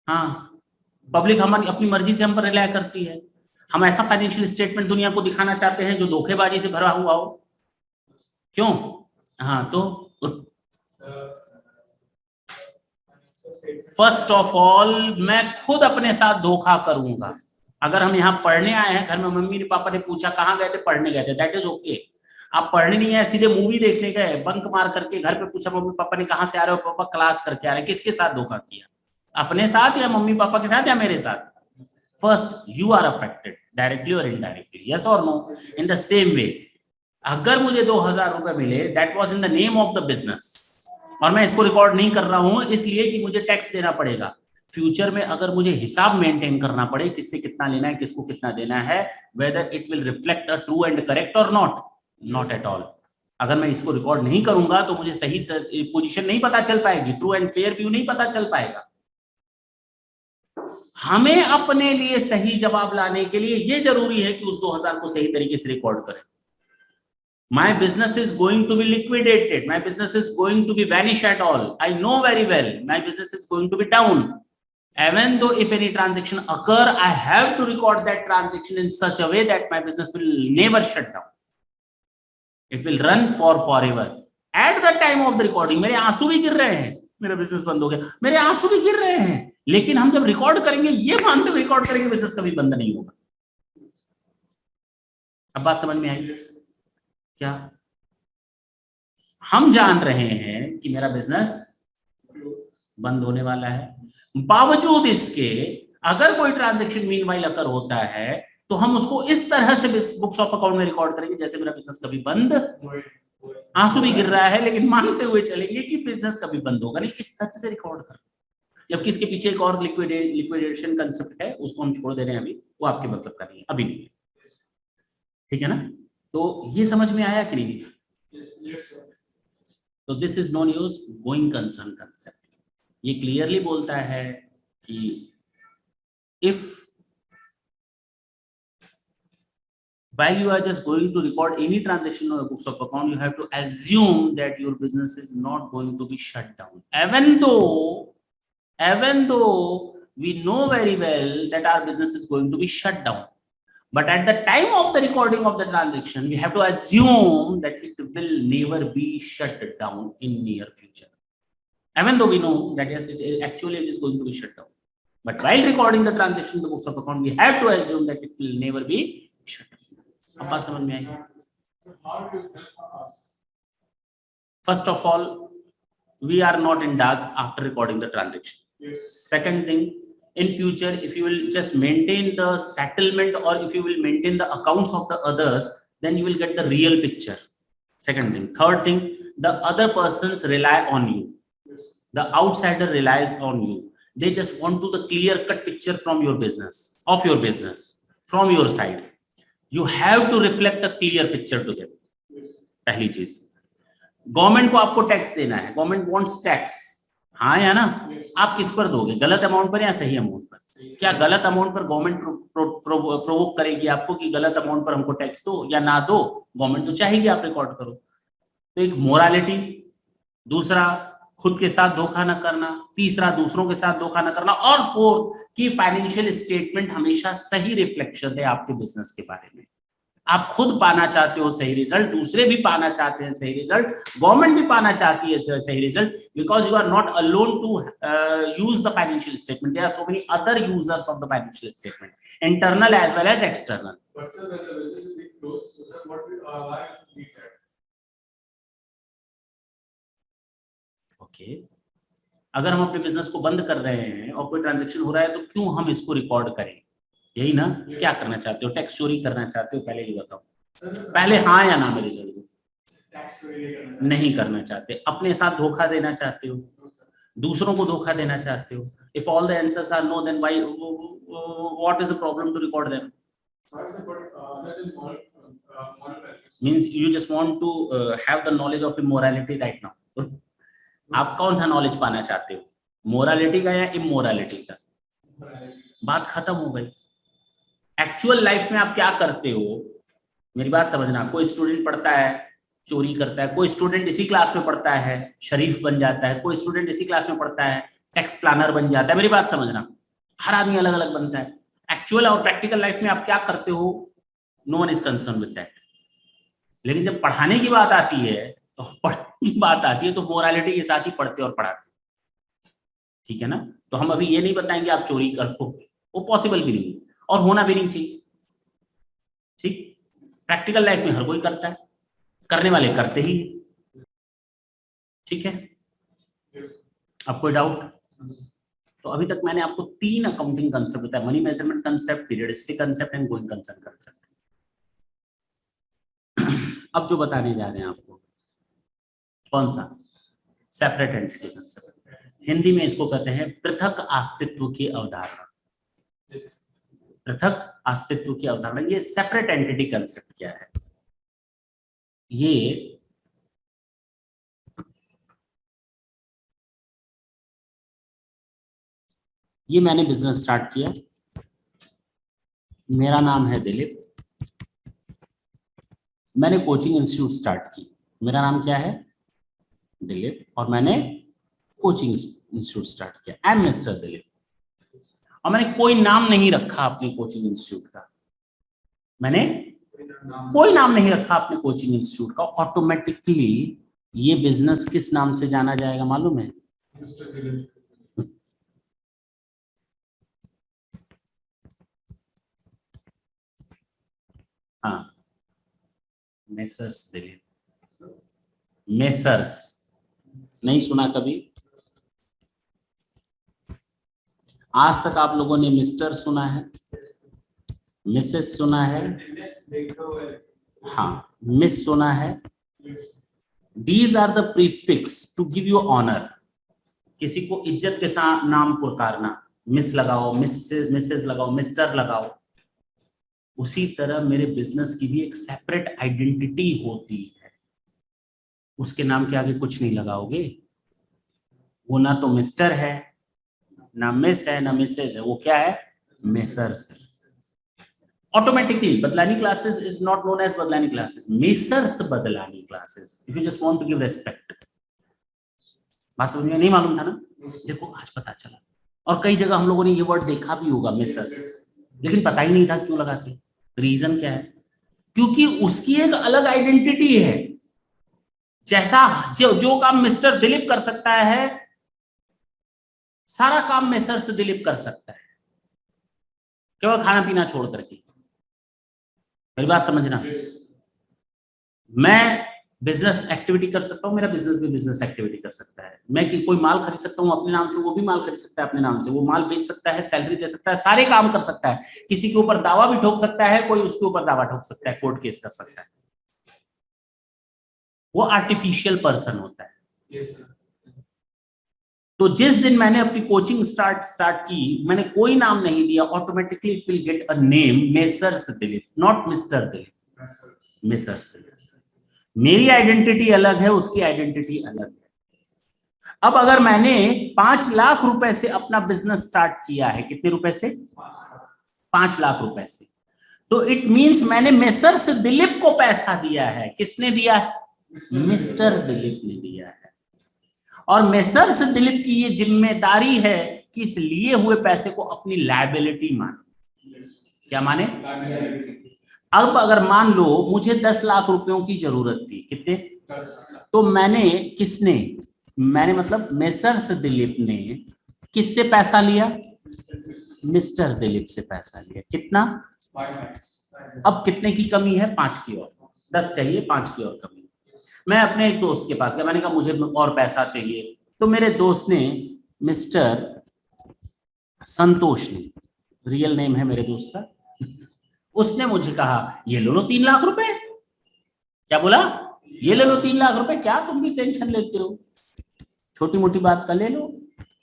हाँ, पब्लिक हमारी अपनी मर्जी से हम पर रिलाय करती है. हम ऐसा फाइनेंशियल स्टेटमेंट दुनिया को दिखाना चाहते हैं जो धोखेबाजी से भरा हुआ हो. क्यों? हाँ, तो फर्स्ट ऑफ ऑल मैं खुद अपने साथ धोखा करूंगा. अगर हम यहाँ पढ़ने आए हैं, घर में मम्मी पापा ने पूछा कहाँ गए थे? पढ़ने गए थे. That is okay. आप पढ़ने नहीं आए, सीधे मूवी देखने गए, बंक मार करके घर पे पूछा मम्मी पापा ने कहाँ से आ रहे हो? पापा क्लास करके आ रहे हैं. किसके साथ धोखा किया? अपने साथ या मम्मी पापा के साथ या मेरे साथ? First you are affected directly और इनडायरेक्टली. यस और no? In the same way अगर मुझे 2,000 रुपए मिले, that was in the name of the business, और मैं इसको रिकॉर्ड नहीं कर रहा हूं इसलिए कि मुझे टैक्स देना पड़ेगा. फ्यूचर में अगर मुझे हिसाब मेंटेन करना पड़े, किससे कितना लेना है, किसको कितना देना है, whether it will reflect a true and correct और नॉट एट ऑल. अगर मैं इसको रिकॉर्ड नहीं करूंगा तो मुझे सही पोजीशन नहीं पता चल पाएगी, ट्रू एंड फेयर व्यू नहीं पता चल पाएगा. हमें अपने लिए सही जवाब लाने के लिए ये जरूरी है कि उस 2,000 को सही तरीके से रिकॉर्ड करें. My business is going to be liquidated. My business is going to be vanish at all. I know very well my business is going to be down. Even though if any transaction occur, I have to record that transaction in such a way that my business will never shut down. It will run for forever. At the time of the recording, मेरे आंसू भी गिर रहे हैं, मेरा business बंद हो गया, मेरे आंसू भी गिर रहे हैं, लेकिन हम जब रिकॉर्ड करेंगे ये मानते हुए रिकॉर्ड करेंगे बिजनेस कभी बंद नहीं होगा। अब बात समझ में आई क्या? हम जान रहे हैं कि मेरा बिजनेस बंद होने वाला है, बावजूद इसके अगर कोई ट्रांजैक्शन मीनवाइल अकर होता है तो हम उसको इस तरह से बुक्स ऑफ अकाउंट में रिकॉर्ड करेंगे जैसे मेरा बिजनेस कभी बंद, आंसू भी गिर रहा है लेकिन मानते हुए चलेंगे कि बिजनेस कभी बंद होगा नहीं, इस तरह से रिकॉर्ड कर। जबकि इसके पीछे एक और लिक्विडेशन कंसेप्ट है, उसको हम छोड़ दे रहे हैं अभी, वो आपके मतलब का नहीं है, अभी नहीं, ठीक है ना? तो ये समझ में आया कि नहीं? तो this is non use going concern concept. ये क्लियरली बोलता है कि if while you are just going to record any transaction on the books of account, you have to assume that your business is not going to be shut down, even though we know very well that our business is going to be shut down, but at the time of the recording of the transaction we have to assume that it will never be shut down in near future, even though we know that yes, it is going to be shut down, but while recording the transaction in the books of account we have to assume that it will never be shut down। अब बात समझ में आई? First of all, we are not in dark after recording the transaction. Yes. Second thing, in future, if you will just maintain the settlement or if you will maintain the accounts of the others, then you will get the real picture. Second thing. Third thing, the other persons rely on you. Yes. The outsider relies on you. They just want to the clear-cut picture from your business, of your business, from your side. You have to reflect a clear picture to them. Yes. पहली चीज, government को आपको tax देना है, government wants tax, हाँ या ना? yes. आप किस पर दोगे, गलत अमाउंट पर या सही अमाउंट पर? क्या गलत अमाउंट पर गवर्नमेंट प्रोवोक करेगी आपको कि गलत अमाउंट पर हमको टैक्स दो या ना दो? गवर्नमेंट तो चाहेगी आप रिकॉर्ड करो। तो एक मोरालिटी, दूसरा खुद के साथ धोखा न करना, तीसरा दूसरों के साथ धोखा न करना, और फोर्थ कि फाइनेंशियल स्टेटमेंट हमेशा सही रिफ्लेक्शन है आपके बिजनेस के बारे में। आप खुद पाना चाहते हो सही रिजल्ट, दूसरे भी पाना चाहते हैं सही रिजल्ट, गवर्नमेंट भी पाना चाहती है सही result, because you are not alone to use the financial statement, there are so many other users of the financial statement, internal as well as external. Okay, अगर हम अपने बिजनेस को बंद कर रहे हैं और कोई ट्रांजैक्शन हो रहा है तो क्यों हम इसको रिकॉर्ड करें? यही ना? yes. क्या करना चाहते हो? टैक्स चोरी करना चाहते हो? पहले ये बताओ, पहले हाँ या ना मेरे जरिए? टैक्स चोरी नहीं करना चाहते। अपने साथ धोखा देना चाहते हो? दूसरों को धोखा देना चाहते हो? If all the answers are no, then why, what is the problem to record them? Means you just want to have the knowledge of immorality right now. आप कौन सा नॉलेज पाना चाहते हो, मोरालिटी का या इमोरालिटी का? बात खत्म हो गई। एक्चुअल लाइफ में आप क्या करते हो, मेरी बात समझना। कोई स्टूडेंट पढ़ता है चोरी करता है, कोई स्टूडेंट इसी क्लास में पढ़ता है शरीफ बन जाता है, कोई स्टूडेंट इसी क्लास में पढ़ता है टैक्स प्लानर बन जाता है। मेरी बात समझना, हर आदमी अलग अलग बनता है। एक्चुअल और प्रैक्टिकल लाइफ में आप क्या करते हो, no one is concern with that. लेकिन जब पढ़ाने की बात आती है तो पढ़ने की बात आती है तो मोरालिटी के साथ ही पढ़ते और पढ़ाते, ठीक है ना? तो हम अभी ये नहीं बताएंगे आप चोरी करो, वो पॉसिबल भी नहीं और होना भी नहीं चाहिए। ठीक, प्रैक्टिकल लाइफ में हर कोई करता है, करने वाले करते ही, ठीक है? अब कोई डाउट? तो अभी तक मैंने आपको 3 अकाउंटिंग कंसेप्ट बताया, money measurement concept, periodistic concept and going concern concept. अब जो बताने जा रहे हैं आपको, कौन सा? Separate entity concept. हिंदी में इसको कहते हैं पृथक अस्तित्व की अवधारणा। पृथक अस्तित्व की अवधारणा, ये सेपरेट एंटिटी कंसेप्ट क्या है? ये मैंने बिजनेस स्टार्ट किया, मेरा नाम है दिलीप, मैंने कोचिंग इंस्टीट्यूट स्टार्ट की, मेरा नाम क्या है, दिलीप, और मैंने कोचिंग इंस्टीट्यूट स्टार्ट किया, आई एम मिस्टर दिलीप, और मैंने कोई नाम नहीं रखा अपने कोचिंग इंस्टीट्यूट का, मैंने कोई नाम नहीं रखा अपने कोचिंग इंस्टीट्यूट का, ऑटोमेटिकली ये बिजनेस किस नाम से जाना जाएगा मालूम है? हाँ, मेसर्स दिलीप, मेसर्स, नहीं सुना कभी? आज तक आप लोगों ने मिस्टर सुना है, मिसेस सुना है, हाँ मिस सुना है। These are the prefix to give you honour, किसी को इज्जत के साथ नाम पुकारना, मिस लगाओ, मिसेस लगाओ, मिस्टर लगाओ। उसी तरह मेरे बिजनेस की भी एक सेपरेट आइडेंटिटी होती है, उसके नाम के आगे कुछ नहीं लगाओगे, वो ना तो मिस्टर है, ना मिस है, ना मिसेस है, वो क्या है, मेसर्स है। Automatically, Badlani classes is not known as Badlani classes. Mesers Badlani classes. If you just want to give respect. बात समझ में नहीं मालूम था ना? देखो आज पता चला। और कई जगह हम लोगों ने ये वर्ड देखा भी होगा मेसर्स, लेकिन पता ही नहीं था क्यों लगाते। रीजन क्या है? क्योंकि उसकी एक अलग आइडेंटिटी है। जैसा जो काम मिस्टर दिलीप कर सकता है, सारा काम मेसर्स दिलीप कर सकता है, केवल खाना पीना छोड़ करके। मेरी बात समझना, मैं बिजनेस एक्टिविटी कर सकता हूँ, मेरा बिजनेस भी बिजनेस एक्टिविटी कर सकता है। मैं कि कोई माल खरीद सकता हूँ अपने नाम से, वो भी माल खरीद सकता है अपने नाम से, वो माल बेच सकता है, सैलरी दे सकता है, सारे काम कर सकता है। किसी के ऊपर दावा भी ठोक सकता है, कोई उसके ऊपर दावा ठोक सकता है, कोर्ट केस कर सकता है। वो आर्टिफिशियल पर्सन होता है। तो जिस दिन मैंने अपनी कोचिंग स्टार्ट की, मैंने कोई नाम नहीं दिया, automatically it will get a name, messrs Dilip, not mister Dilip, messrs Dilip. मेरी आइडेंटिटी अलग है, उसकी आइडेंटिटी अलग है। अब अगर मैंने 5 लाख रुपए से अपना बिजनेस स्टार्ट किया है, कितने रुपए से? 5 लाख रुपए से, तो इट मींस मैंने मेसर्स दिलीप को पैसा दिया है। किसने दिया है? मिस्टर दिलीप ने दिया है। और मेसर्स दिलीप की ये जिम्मेदारी है कि इस लिए हुए पैसे को अपनी लायबिलिटी माने। क्या माने? अब अगर मान लो मुझे 10 लाख रुपयों की जरूरत थी, कितने? तो मैंने, किसने? मैंने मतलब मेसर्स दिलीप ने किससे पैसा लिया? मिस्टर दिलीप से पैसा लिया। कितना? अब कितने की कमी है? 5 की और 10 चाहिए, 5 की और कमी। मैं अपने एक दोस्त के पास गया, मैंने कहा मुझे और पैसा चाहिए। तो मेरे दोस्त ने, मिस्टर संतोष ने, रियल नेम है मेरे दोस्त का, उसने मुझे कहा ये ले लो 3 लाख रुपए। क्या बोला? ये ले लो 3 लाख रुपए, क्या तुम भी टेंशन लेते हो, छोटी मोटी बात का ले लो।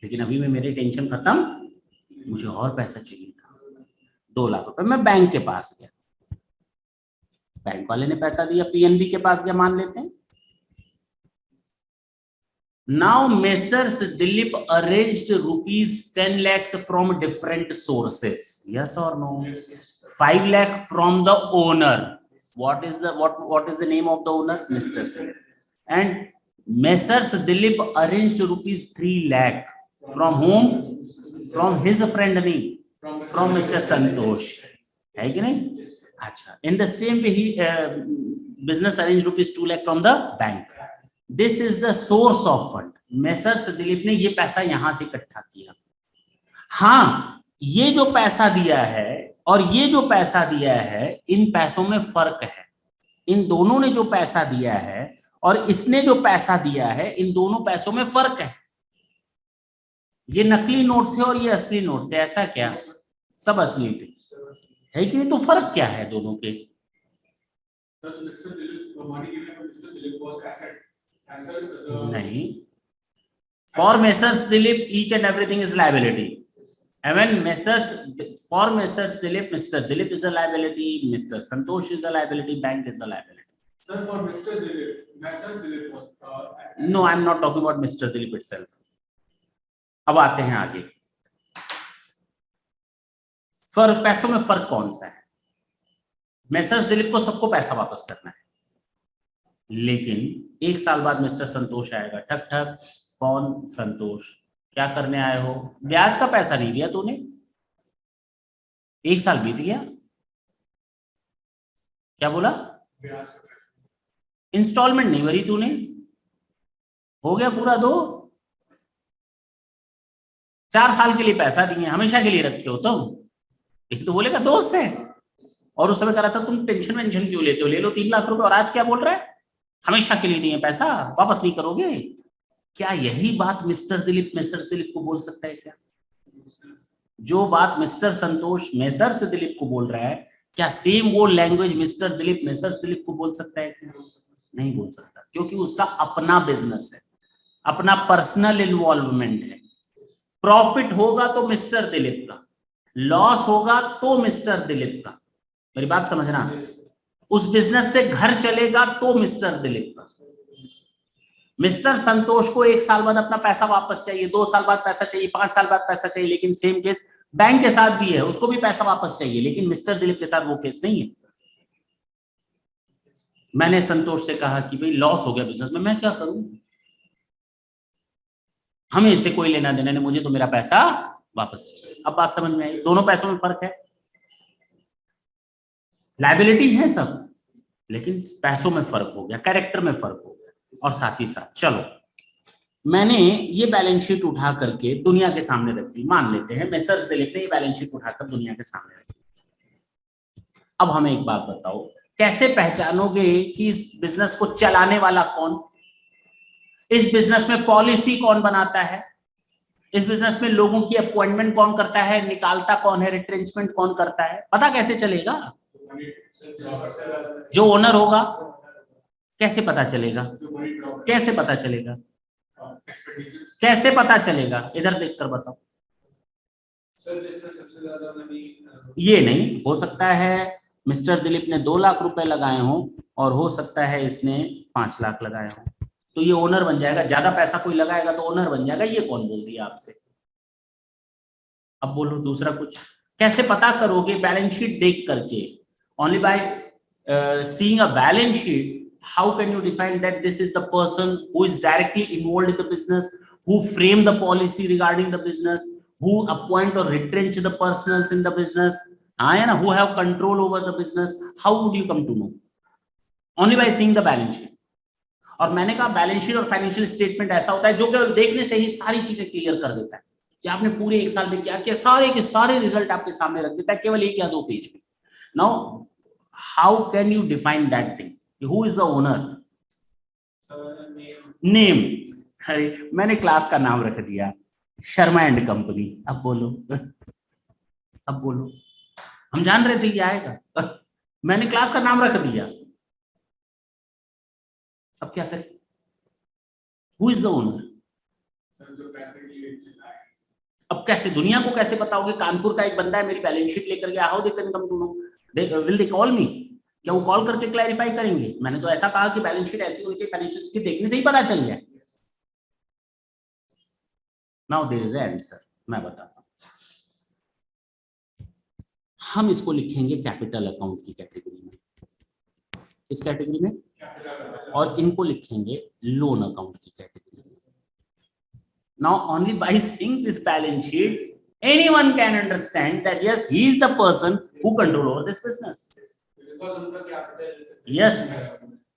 लेकिन अभी में मेरी टेंशन खत्म, मुझे और पैसा चाहिए था, 2 लाख रुपए। मैं बैंक के पास गया, बैंक वाले ने पैसा दिया, पीएनबी के पास गया, मान लेते हैं। Now Messrs Dilip arranged rupees 10 lakhs from different sources. Yes or no? Yes, yes. 5 lakh from the owner. What is the name of the owner? Mr. Dilip. And Messrs Dilip arranged rupees 3 lakh from whom? From his friend नहीं, from Mr. Santosh. है कि नहीं? अच्छा. In the same way, he business arranged rupees 2 lakh from the bank. This is the source of fund. Messrs Dilip ने ये पैसा यहां से इकट्ठा किया। हाँ, ये जो पैसा दिया है और ये जो पैसा दिया है, इन पैसों में फर्क है। इन दोनों ने जो पैसा दिया है और इसने जो पैसा दिया है, इन दोनों पैसों में फर्क है। ये नकली नोट थे और ये असली नोट थे, ऐसा क्या? सब असली थे, है कि नहीं? तो फर्क क्या है दोनों के? नहीं, for Messrs Dilip each and everything is liability. And when for Messrs Dilip, Mr. Dilip is a liability, Mr. Santosh is a liability, bank is a liability. Sir, for Mr. Dilip, Messrs Dilip was. No, I'm not talking about Mr. Dilip itself. अब आते हैं आगे। पैसों में फर्क कौन सा है? Messrs Dilip को सबको पैसा वापस करना है, लेकिन 1 साल बाद मिस्टर संतोष आएगा, ठक ठक, कौन? संतोष, क्या करने आए हो? ब्याज का पैसा नहीं दिया तूने, 1 साल बीत गया। क्या बोला? ब्याज का पैसा। इंस्टॉलमेंट नहीं भरी तूने, हो गया पूरा 2, 4 साल के लिए पैसा दिए, हमेशा के लिए रखे हो तुम। एक तो बोलेगा दोस्त है, और उस समय कह रहा था तुम टेंशन वेंशन क्यों लेते हो, ले लो 3 लाख रुपए, और आज क्या बोल रहा है? हमेशा के लिए दिए पैसा, वापस नहीं करोगे। क्या यही बात मिस्टर दिलीप मेसर्स दिलीप को बोल सकता है क्या? जो बात मिस्टर संतोष मेसर्स दिलीप को बोल रहा है, क्या सेम वो language mister Dilip messrs Dilip को बोल सकता है क्या? नहीं बोल सकता, क्योंकि उसका अपना बिजनेस है, अपना पर्सनल इन्वॉल्वमेंट है। प्रॉफिट होगा तो मिस्टर दिलीप का, लॉस होगा तो मिस्टर दिलीप का। मेरी बात समझना, उस बिजनेस से घर चलेगा तो मिस्टर दिलीप का। मिस्टर संतोष को 1 साल बाद अपना पैसा वापस चाहिए, 2 साल बाद पैसा चाहिए, 5 साल बाद पैसा चाहिए, लेकिन सेम केस बैंक के साथ भी है, उसको भी पैसा वापस चाहिए, लेकिन मिस्टर दिलीप के साथ वो केस नहीं है। मैंने संतोष से कहा कि भाई लॉस हो गया बिजनेस में, मैं क्या करूं, हमें इससे कोई लेना देना नहीं, मुझे तो मेरा पैसा वापस चाहिए। अब बात समझ में आई, दोनों पैसों में फर्क है, लायबिलिटी है सब, लेकिन पैसों में फर्क हो गया, कैरेक्टर में फर्क हो गया। और साथ ही साथ चलो, मैंने ये बैलेंस शीट उठा करके दुनिया के सामने रख दी, मान लेते हैं मेसर्स दिलीप ने ये बैलेंस शीट उठाकर दुनिया के सामने रख दी। अब हमें एक बात बताओ, कैसे पहचानोगे कि इस बिजनेस को चलाने वाला कौन, इस बिजनेस में पॉलिसी कौन बनाता है, इस बिजनेस में लोगों की अपॉइंटमेंट कौन करता है, निकालता कौन है, रिट्रेंचमेंट कौन करता है, पता कैसे चलेगा? जो ओनर होगा। कैसे पता चलेगा? कैसे पता चलेगा? कैसे पता चलेगा? इधर देखकर बताओ। सर जिसमें सबसे ज्यादा मनी, ये नहीं हो सकता है मिस्टर दिलीप ने 2 लाख रुपए लगाए हों, और हो सकता है इसने 5 लाख लगाए हों, तो ये ओनर बन जाएगा। ज्यादा पैसा कोई लगाएगा तो ओनर बन जाएगा, ये कौन बोल दिया आपसे? अब बोलो दूसरा कुछ। कैसे पता करोगे? बैलेंस शीट देख करके, only by seeing a balance sheet how can you define that this is the person who is directly involved in the business, who frame the policy regarding the business, who appoint or retrench the personals in the business, है ना, who have control over the business? How would you come to know? Only by seeing the balance sheet. और मैंने कहा balance sheet और financial statement ऐसा होता है जो केवल देखने से ही सारी चीजें क्लियर कर देता है कि आपने पूरे 1 साल में क्या किया, सारे के सारे रिजल्ट आपके सामने रख देता है केवल 1 या 2 पेज में। Now how can you define that thing? Who is the owner? Name. अरे मैंने क्लास का नाम रख दिया शर्मा एंड कंपनी। अब बोलो, अब बोलो, हम जान रहे थे कि आएगा, मैंने क्लास का नाम रख दिया, अब क्या करें? Who is the owner? अब कैसे दुनिया को कैसे बताओगे? कानपुर का एक बंदा है, मेरी बैलेंस शीट लेकर गया, how they can come to know? Will they call me? क्या वो कॉल करके क्लैरिफाई करेंगे? मैंने तो ऐसा कहा कि बैलेंस शीट ऐसी होनी चाहिए, फाइनेंशियल स्टेटमेंट देखने से ही पता चल जाए। Now there is an answer, मैं बताता हूं। हम इसको लिखेंगे कैपिटल अकाउंट की कैटेगरी में, इस कैटेगरी में, और इनको लिखेंगे लोन अकाउंट की कैटेगरी में। Now only by seeing this balance sheet anyone can understand that yes, he is the person who control over this business. Yes,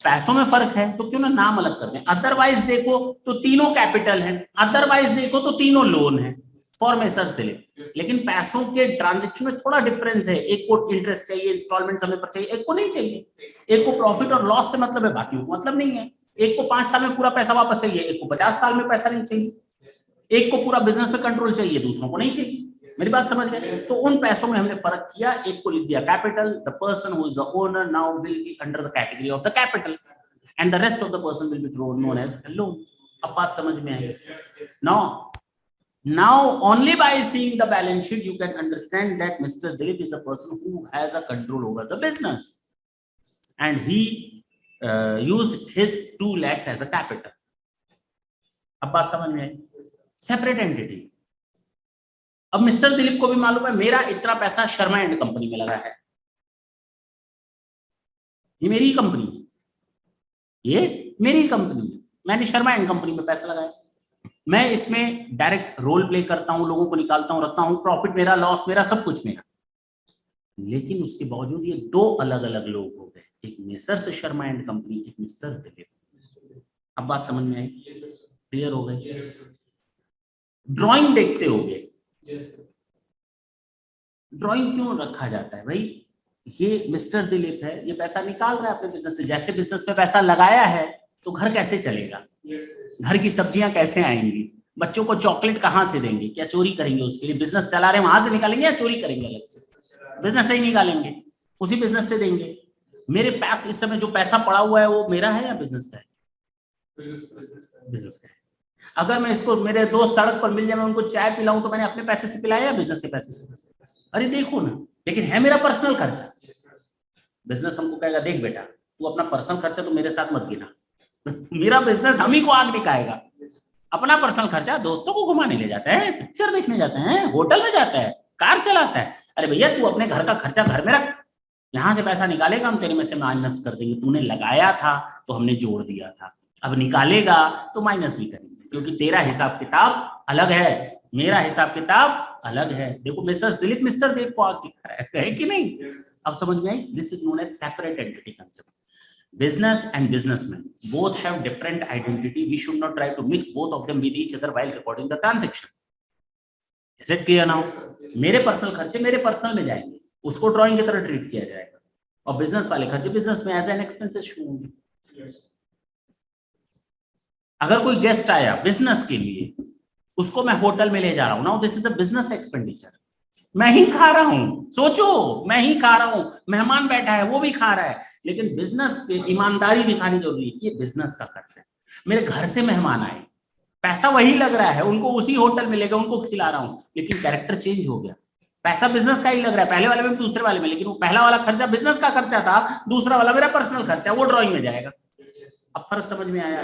पैसों में फर्क है तो क्यों ना नाम अलग कर दें। अदरवाइज देखो तो तीनों कैपिटल है, अदरवाइज देखो तो तीनों लोन है फॉर मेसर्स दिलीप, लेकिन पैसों के ट्रांजैक्शन में थोड़ा डिफरेंस है। एक को इंटरेस्ट चाहिए, इंस्टॉलमेंट समय पर चाहिए, एक को नहीं चाहिए। एक को प्रॉफिट और लॉस से मतलब है, बाकी को मतलब नहीं है। एक को 5 साल में पूरा पैसा वापस चाहिए, एक को 50 साल में पैसा नहीं चाहिए। एक को पूरा बिजनेस में कंट्रोल चाहिए, दूसरों को नहीं चाहिए। मेरी बात समझ गए? तो उन पैसों में हमने फर्क किया, एक को लिख दिया capital, the person who is the owner now will be under the category of the capital and the rest of the person will be known as loan. अब बात समझ में आई? Now only by seeing the balance sheet you can understand that Mr. Dilip is a person who has a control over the business and he used his 2 lakhs as a capital. अब बात समझ में आई? Separate entity. अब mister Dilip को भी मालूम है मेरा इतना पैसा शर्मा एंड कंपनी में लगा है, ये मेरी कंपनी है, ये मेरी कंपनी है, मैंने शर्मा एंड कंपनी में पैसा लगाया, मैं इसमें डायरेक्ट रोल प्ले करता हूं, लोगों को निकालता हूं, रखता हूं, प्रॉफिट मेरा, लॉस मेरा, सब कुछ मेरा। लेकिन उसके बावजूद ये दो अलग अलग लोग हो गए, एक मिस्टर शर्मा एंड कंपनी, एक मिस्टर दिलीप। अब बात समझ में आई? क्लियर हो गई? ड्राइंग देखते हो गए, ड्राइंग क्यों रखा जाता है भाई? ये मिस्टर दिलीप है, ये पैसा निकाल रहा है अपने बिजनेस से, जैसे बिजनेस में पैसा लगाया है तो घर कैसे चलेगा, घर की सब्जियां कैसे आएंगी, बच्चों को चॉकलेट कहाँ से देंगे, क्या चोरी करेंगे? उसके लिए बिजनेस चला रहे हैं वहां से निकालेंगे या चोरी करेंगे अलग से? बिजनेस से ही निकालेंगे, उसी बिजनेस से देंगे। मेरे पास इस समय जो पैसा पड़ा हुआ है वो मेरा है या बिजनेस का है? बिजनेस का है। अगर मैं इसको, मेरे दोस्त सड़क पर मिल जाए, मैं उनको चाय पिलाऊं तो मैंने अपने पैसे से पिलाया या बिजनेस के पैसे से? अरे देखो ना, लेकिन है मेरा पर्सनल खर्चा। बिजनेस हमको कहेगा देख बेटा तू अपना पर्सनल खर्चा तो मेरे साथ मत गिना मेरा बिजनेस हम ही को आग दिखाएगा। अपना पर्सनल खर्चा दोस्तों को घुमाने ले जाता है, पिक्चर देखने जाते हैं, होटल में जाता है, कार चलाता है। अरे भैया तू अपने घर का खर्चा घर में रख, यहाँ से पैसा निकालेगा हम तेरे में से माइनस कर देंगे, तूने लगाया था तो हमने जोड़ दिया था, अब निकालेगा तो माइनस भी करेंगे, क्योंकि तेरा हिसाब किताब अलग है, मेरा हिसाब किताब अलग है। देखो मिस्टर दिलीप को आग दिखा रहा है कि नहीं? अब समझ में आई? This is known as separate entity concept. Business and businessmen both have different identity. We should not try to mix both of them with each other while recording the transaction. Is it clear now? मेरे personal खर्चे मेरे personal में जाएंगे, उसको drawing की तरह treat किया जाएगा, और बिजनेस वाले खर्चे बिजनेस में एज एन एक्सपेंसेस शो होंगे। अगर कोई गेस्ट आया बिजनेस के लिए, उसको मैं होटल में ले जा रहा हूं, now this is a business expenditure, मैं ही खा रहा हूं, सोचो मैं ही खा रहा हूं, मेहमान बैठा है वो भी खा रहा है, लेकिन बिजनेस पे ईमानदारी दिखानी जरूरी है कि ये बिजनेस का खर्च है। मेरे घर से मेहमान आए, पैसा वही लग रहा है, उनको उसी होटल में लेकर उनको खिला रहा हूं, लेकिन कैरेक्टर चेंज हो गया, पैसा बिजनेस का ही लग रहा है, पहले वाले में दूसरे वाले में, लेकिन वो पहला वाला खर्चा बिजनेस का खर्चा था, दूसरा वाला मेरा पर्सनल खर्चा, वो ड्रॉइंग में जाएगा। अब फर्क समझ में आया?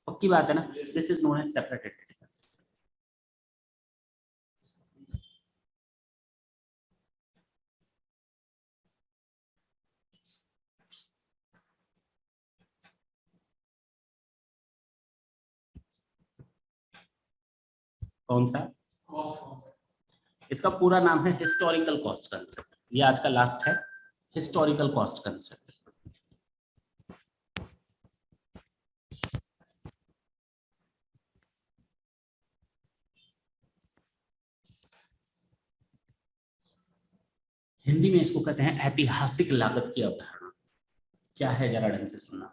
पक्की बात है ना? This is known as separate entity. कौन सा? इसका पूरा नाम है हिस्टोरिकल कॉस्ट कंसेप्ट, ये आज का लास्ट है, हिस्टोरिकल कॉस्ट कंसेप्ट। हिंदी में इसको कहते हैं ऐतिहासिक लागत की अवधारणा। क्या है जरा ढंग से सुनना।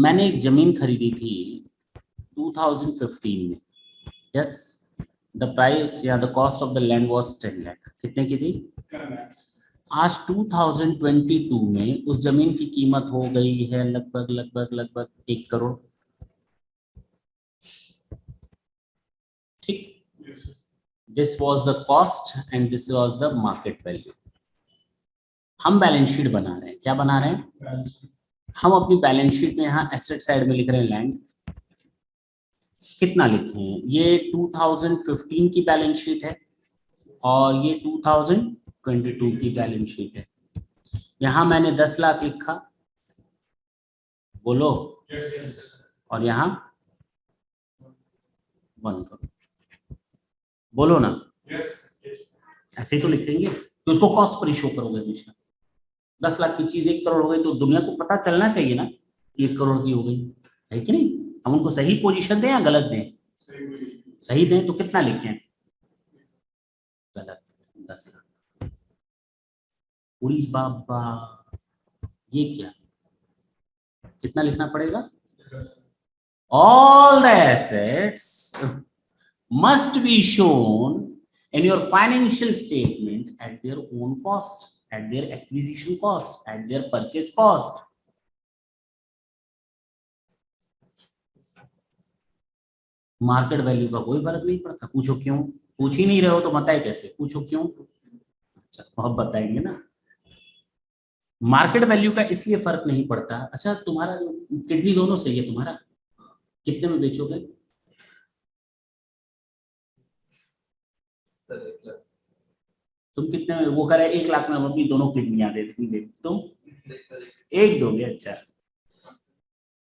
मैंने एक जमीन खरीदी थी 2015 में, यस, द प्राइस या the cost of the land was 10 lakh. कितने की थी? 10 lakhs। आज 2022 में उस जमीन की कीमत हो गई है लगभग लगभग लगभग 1 करोड़। ठीक, this was the cost and this was the market value. हम बैलेंस शीट बना रहे हैं, क्या बना रहे हैं? हम अपनी बैलेंस शीट में यहाँ एसेट साइड में लिख रहे हैं लैंड। कितना लिखे हैं? ये 2015 की बैलेंस शीट है और ये 2022 की बैलेंस शीट है। यहाँ मैंने 10 लाख लिखा, बोलो, और यहाँ 1 करोड़, बोलो ना। ऐसे ही तो लिखेंगे, तो उसको कॉस्ट पर ही शो करोगे हमेशा। 10 लाख की चीज 1 करोड़ हो गई तो दुनिया को पता चलना चाहिए ना 1 करोड़ की हो गई, है कि नहीं? हम उनको सही पोजीशन दें या गलत दें? सही दें तो कितना लिखें? गलत, 10 लाख। उड़ी बाबा, ये क्या, कितना लिखना पड़ेगा? All the assets must be shown in your financial statement at their own cost, at their acquisition cost, at their purchase cost. Market value का कोई फर्क नहीं पड़ता। पूछो क्यों? पूछ ही नहीं रहे हो तो बताए कैसे? पूछो क्यों? अच्छा अब बताएंगे ना। मार्केट वैल्यू का इसलिए फर्क नहीं पड़ता। अच्छा तुम्हारा जो किडनी दोनों सही है, तुम्हारा कितने में बेचोगे? तुम कितने में वो करे 1 लाख में हम अपनी दोनों किडनियां दे देंगे, तुम एक दोगे? अच्छा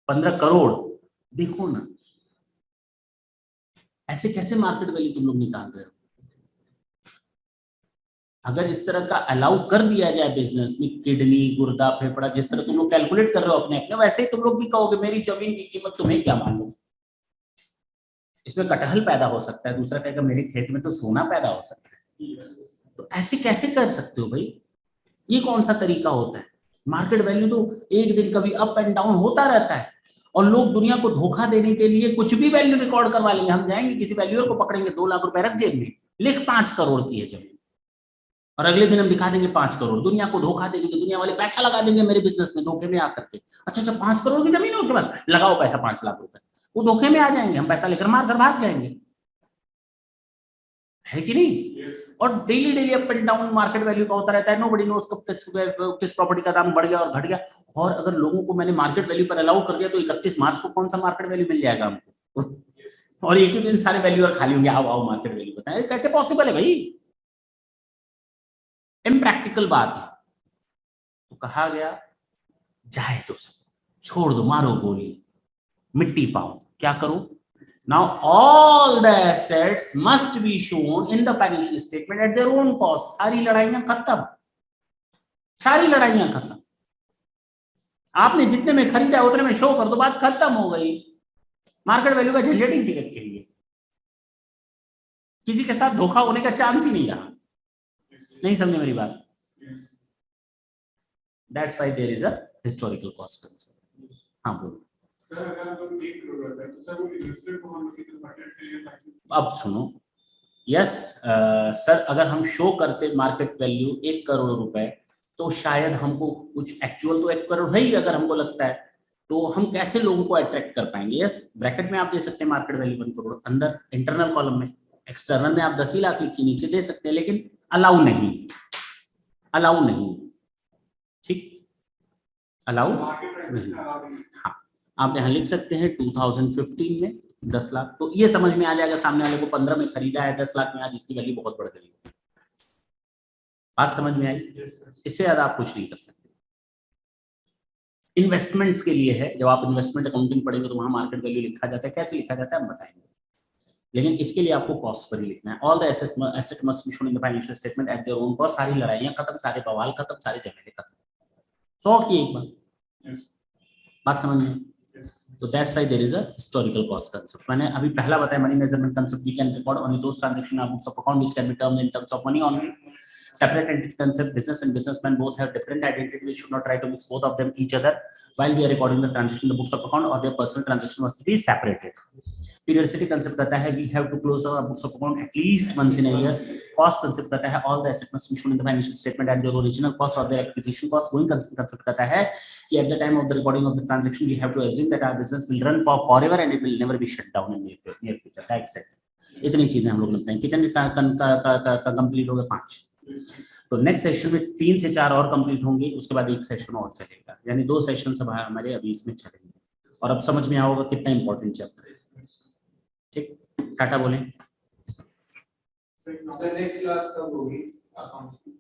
15 करोड़, देखो ना ऐसे कैसे मार्केट वैल्यू तुम लोग निकाल रहे हो। अगर इस तरह का अलाउ कर दिया जाए बिजनेस में, किडनी गुर्दा फेफड़ा जिस तरह तुम लोग कैलकुलेट कर रहे हो अपने अपने, वैसे ही तुम लोग भी कहोगे मेरी जमीन की कीमत तुम्हें क्या मालूम। इसमें कटहल पैदा हो सकता है, दूसरा कहेगा मेरे खेत में तो सोना पैदा हो सकता है। तो ऐसे कैसे कर सकते हो भाई, ये कौन सा तरीका होता है। मार्केट वैल्यू तो एक दिन कभी अप एंड डाउन होता रहता है, और लोग दुनिया को धोखा देने के लिए कुछ भी वैल्यू रिकॉर्ड करवा लेंगे। हम जाएंगे किसी वैल्यूअर को पकड़ेंगे, 2 लाख रुपए रख जेब में, लिख 5 करोड़ की है जमीन, और अगले दिन हम दिखा देंगे 5 करोड़, दुनिया को धोखा देंगे कि दुनिया वाले पैसा लगा देंगे मेरे बिजनेस में धोखे में आकर के। अच्छा 5 करोड़ की जमीन है उसके पास, लगाओ पैसा 5 लाख रुपए, वो धोखे में आ जाएंगे, हम पैसा लेकर मार कर भाग जाएंगे, है कि नहीं। और daily daily up and down market value का होता रहता है, नोबडी नोस कब किस प्रॉपर्टी का दाम बढ़ गया और घट गया। और अगर लोगों को मैंने मार्केट वैल्यू पर अलाउ कर दिया तो 31 मार्च को कौन सा मार्केट वैल्यू मिल जाएगा हमको और एक ही दिन सारे वैल्यूअर खाली होंगे, आओ आओ मार्केट वैल्यू बताएं, कैसे पॉसिबल है भाई, इम्प्रैक्टिकल बात है। तो कहा गया जाए तो सब छोड़ दो, मारो गोली, मिट्टी पाओ, क्या करो। Now all the assets must be shown in the financial statement at their own cost. सारी लड़ाइयां खत्म, सारी लड़ाइयां खत्म। आपने जितने में खरीदा उतने में शो कर दो, बात खत्म हो गई। मार्केट वैल्यू का झंझट ही टिकट के लिए, किसी के साथ धोखा होने का चांस ही नहीं रहा। नहीं समझे मेरी बात। That's why there is a historical cost concept. हाँ बोलो सर, अगर हम लोग 1 करोड़ रखते हैं तो सर वो इन्वेस्टर को हम लोग कितना बजट चाहिए ताकि। अब सुनो, यस सर, अगर हम शो करते मार्केट वैल्यू 1 करोड़ रुपए तो शायद हमको कुछ एक्चुअल तो 1 करोड़ है ही, अगर हमको लगता है तो हम कैसे लोगों को अट्रैक्ट कर पाएंगे। यस ब्रैकेट में आप दे सकते हैं मार्केट वैल्यू 1 करोड़, अंदर इंटरनल कॉलम में, एक्सटर्नल में आप 10 ही लाख लिख के नीचे दे सकते हैं, लेकिन अलाउ नहीं, अलाउ नहीं, ठीक, अलाउ नहीं। हाँ आप यहाँ लिख सकते हैं 2015 में 10 लाख, तो ये समझ में आ जाएगा सामने वाले को 15 में खरीदा है 10 लाख में, आज इसकी वैल्यू बहुत बढ़ गई। बात समझ में आई। इससे ज्यादा आप कुछ नहीं कर सकते। इन्वेस्टमेंट्स के लिए है, जब आप इन्वेस्टमेंट अकाउंटिंग पढ़ेंगे तो वहां मार्केट वैल्यू लिखा जाता है, कैसे लिखा जाता है हम बताएंगे, लेकिन इसके लिए आपको कॉस्ट पर ही लिखना है। All the asset must be shown in the financial statement at their own cost. सारी लड़ाइयां खत्म, सारे बवाल खत्म, सारे झमेले खत्म, 100 की एक बार। बात समझ में। तो that's why there is a historical cost concept. मैंने अभी पहला बताया money measurement concept, we can record only those transaction on books of account which can be termed in terms of money only. Separate entity concept, business and businessman both have different identity. We should not try to mix both of them each other while we are recording the transaction in the books of account, or their personal transaction must be separated. Periodicity concept कहता है we have to close our books of account at least once in a year. Cost concept कहता है all the assets must be shown in the financial statement at their original cost or their acquisition cost. Going concept कहता है कि at the time of the recording of the transaction we have to assume that our business will run for forever and it will never be shut down in near future. That's it. इतनी चीजें हम लोग लगते हैं। कितने का complete हो गए? 5। तो नेक्स्ट सेशन में 3 से 4 और कंप्लीट होंगे, उसके बाद एक सेशन और चलेगा, यानी 2 सेशन सब हमारे अभी इसमें चलेंगे। और अब समझ में आओगे कितना इंपॉर्टेंट चैप्टर है। ठीक, टाटा बोलें। सर नेक्स्ट क्लास कब होगी अकाउंट्स की?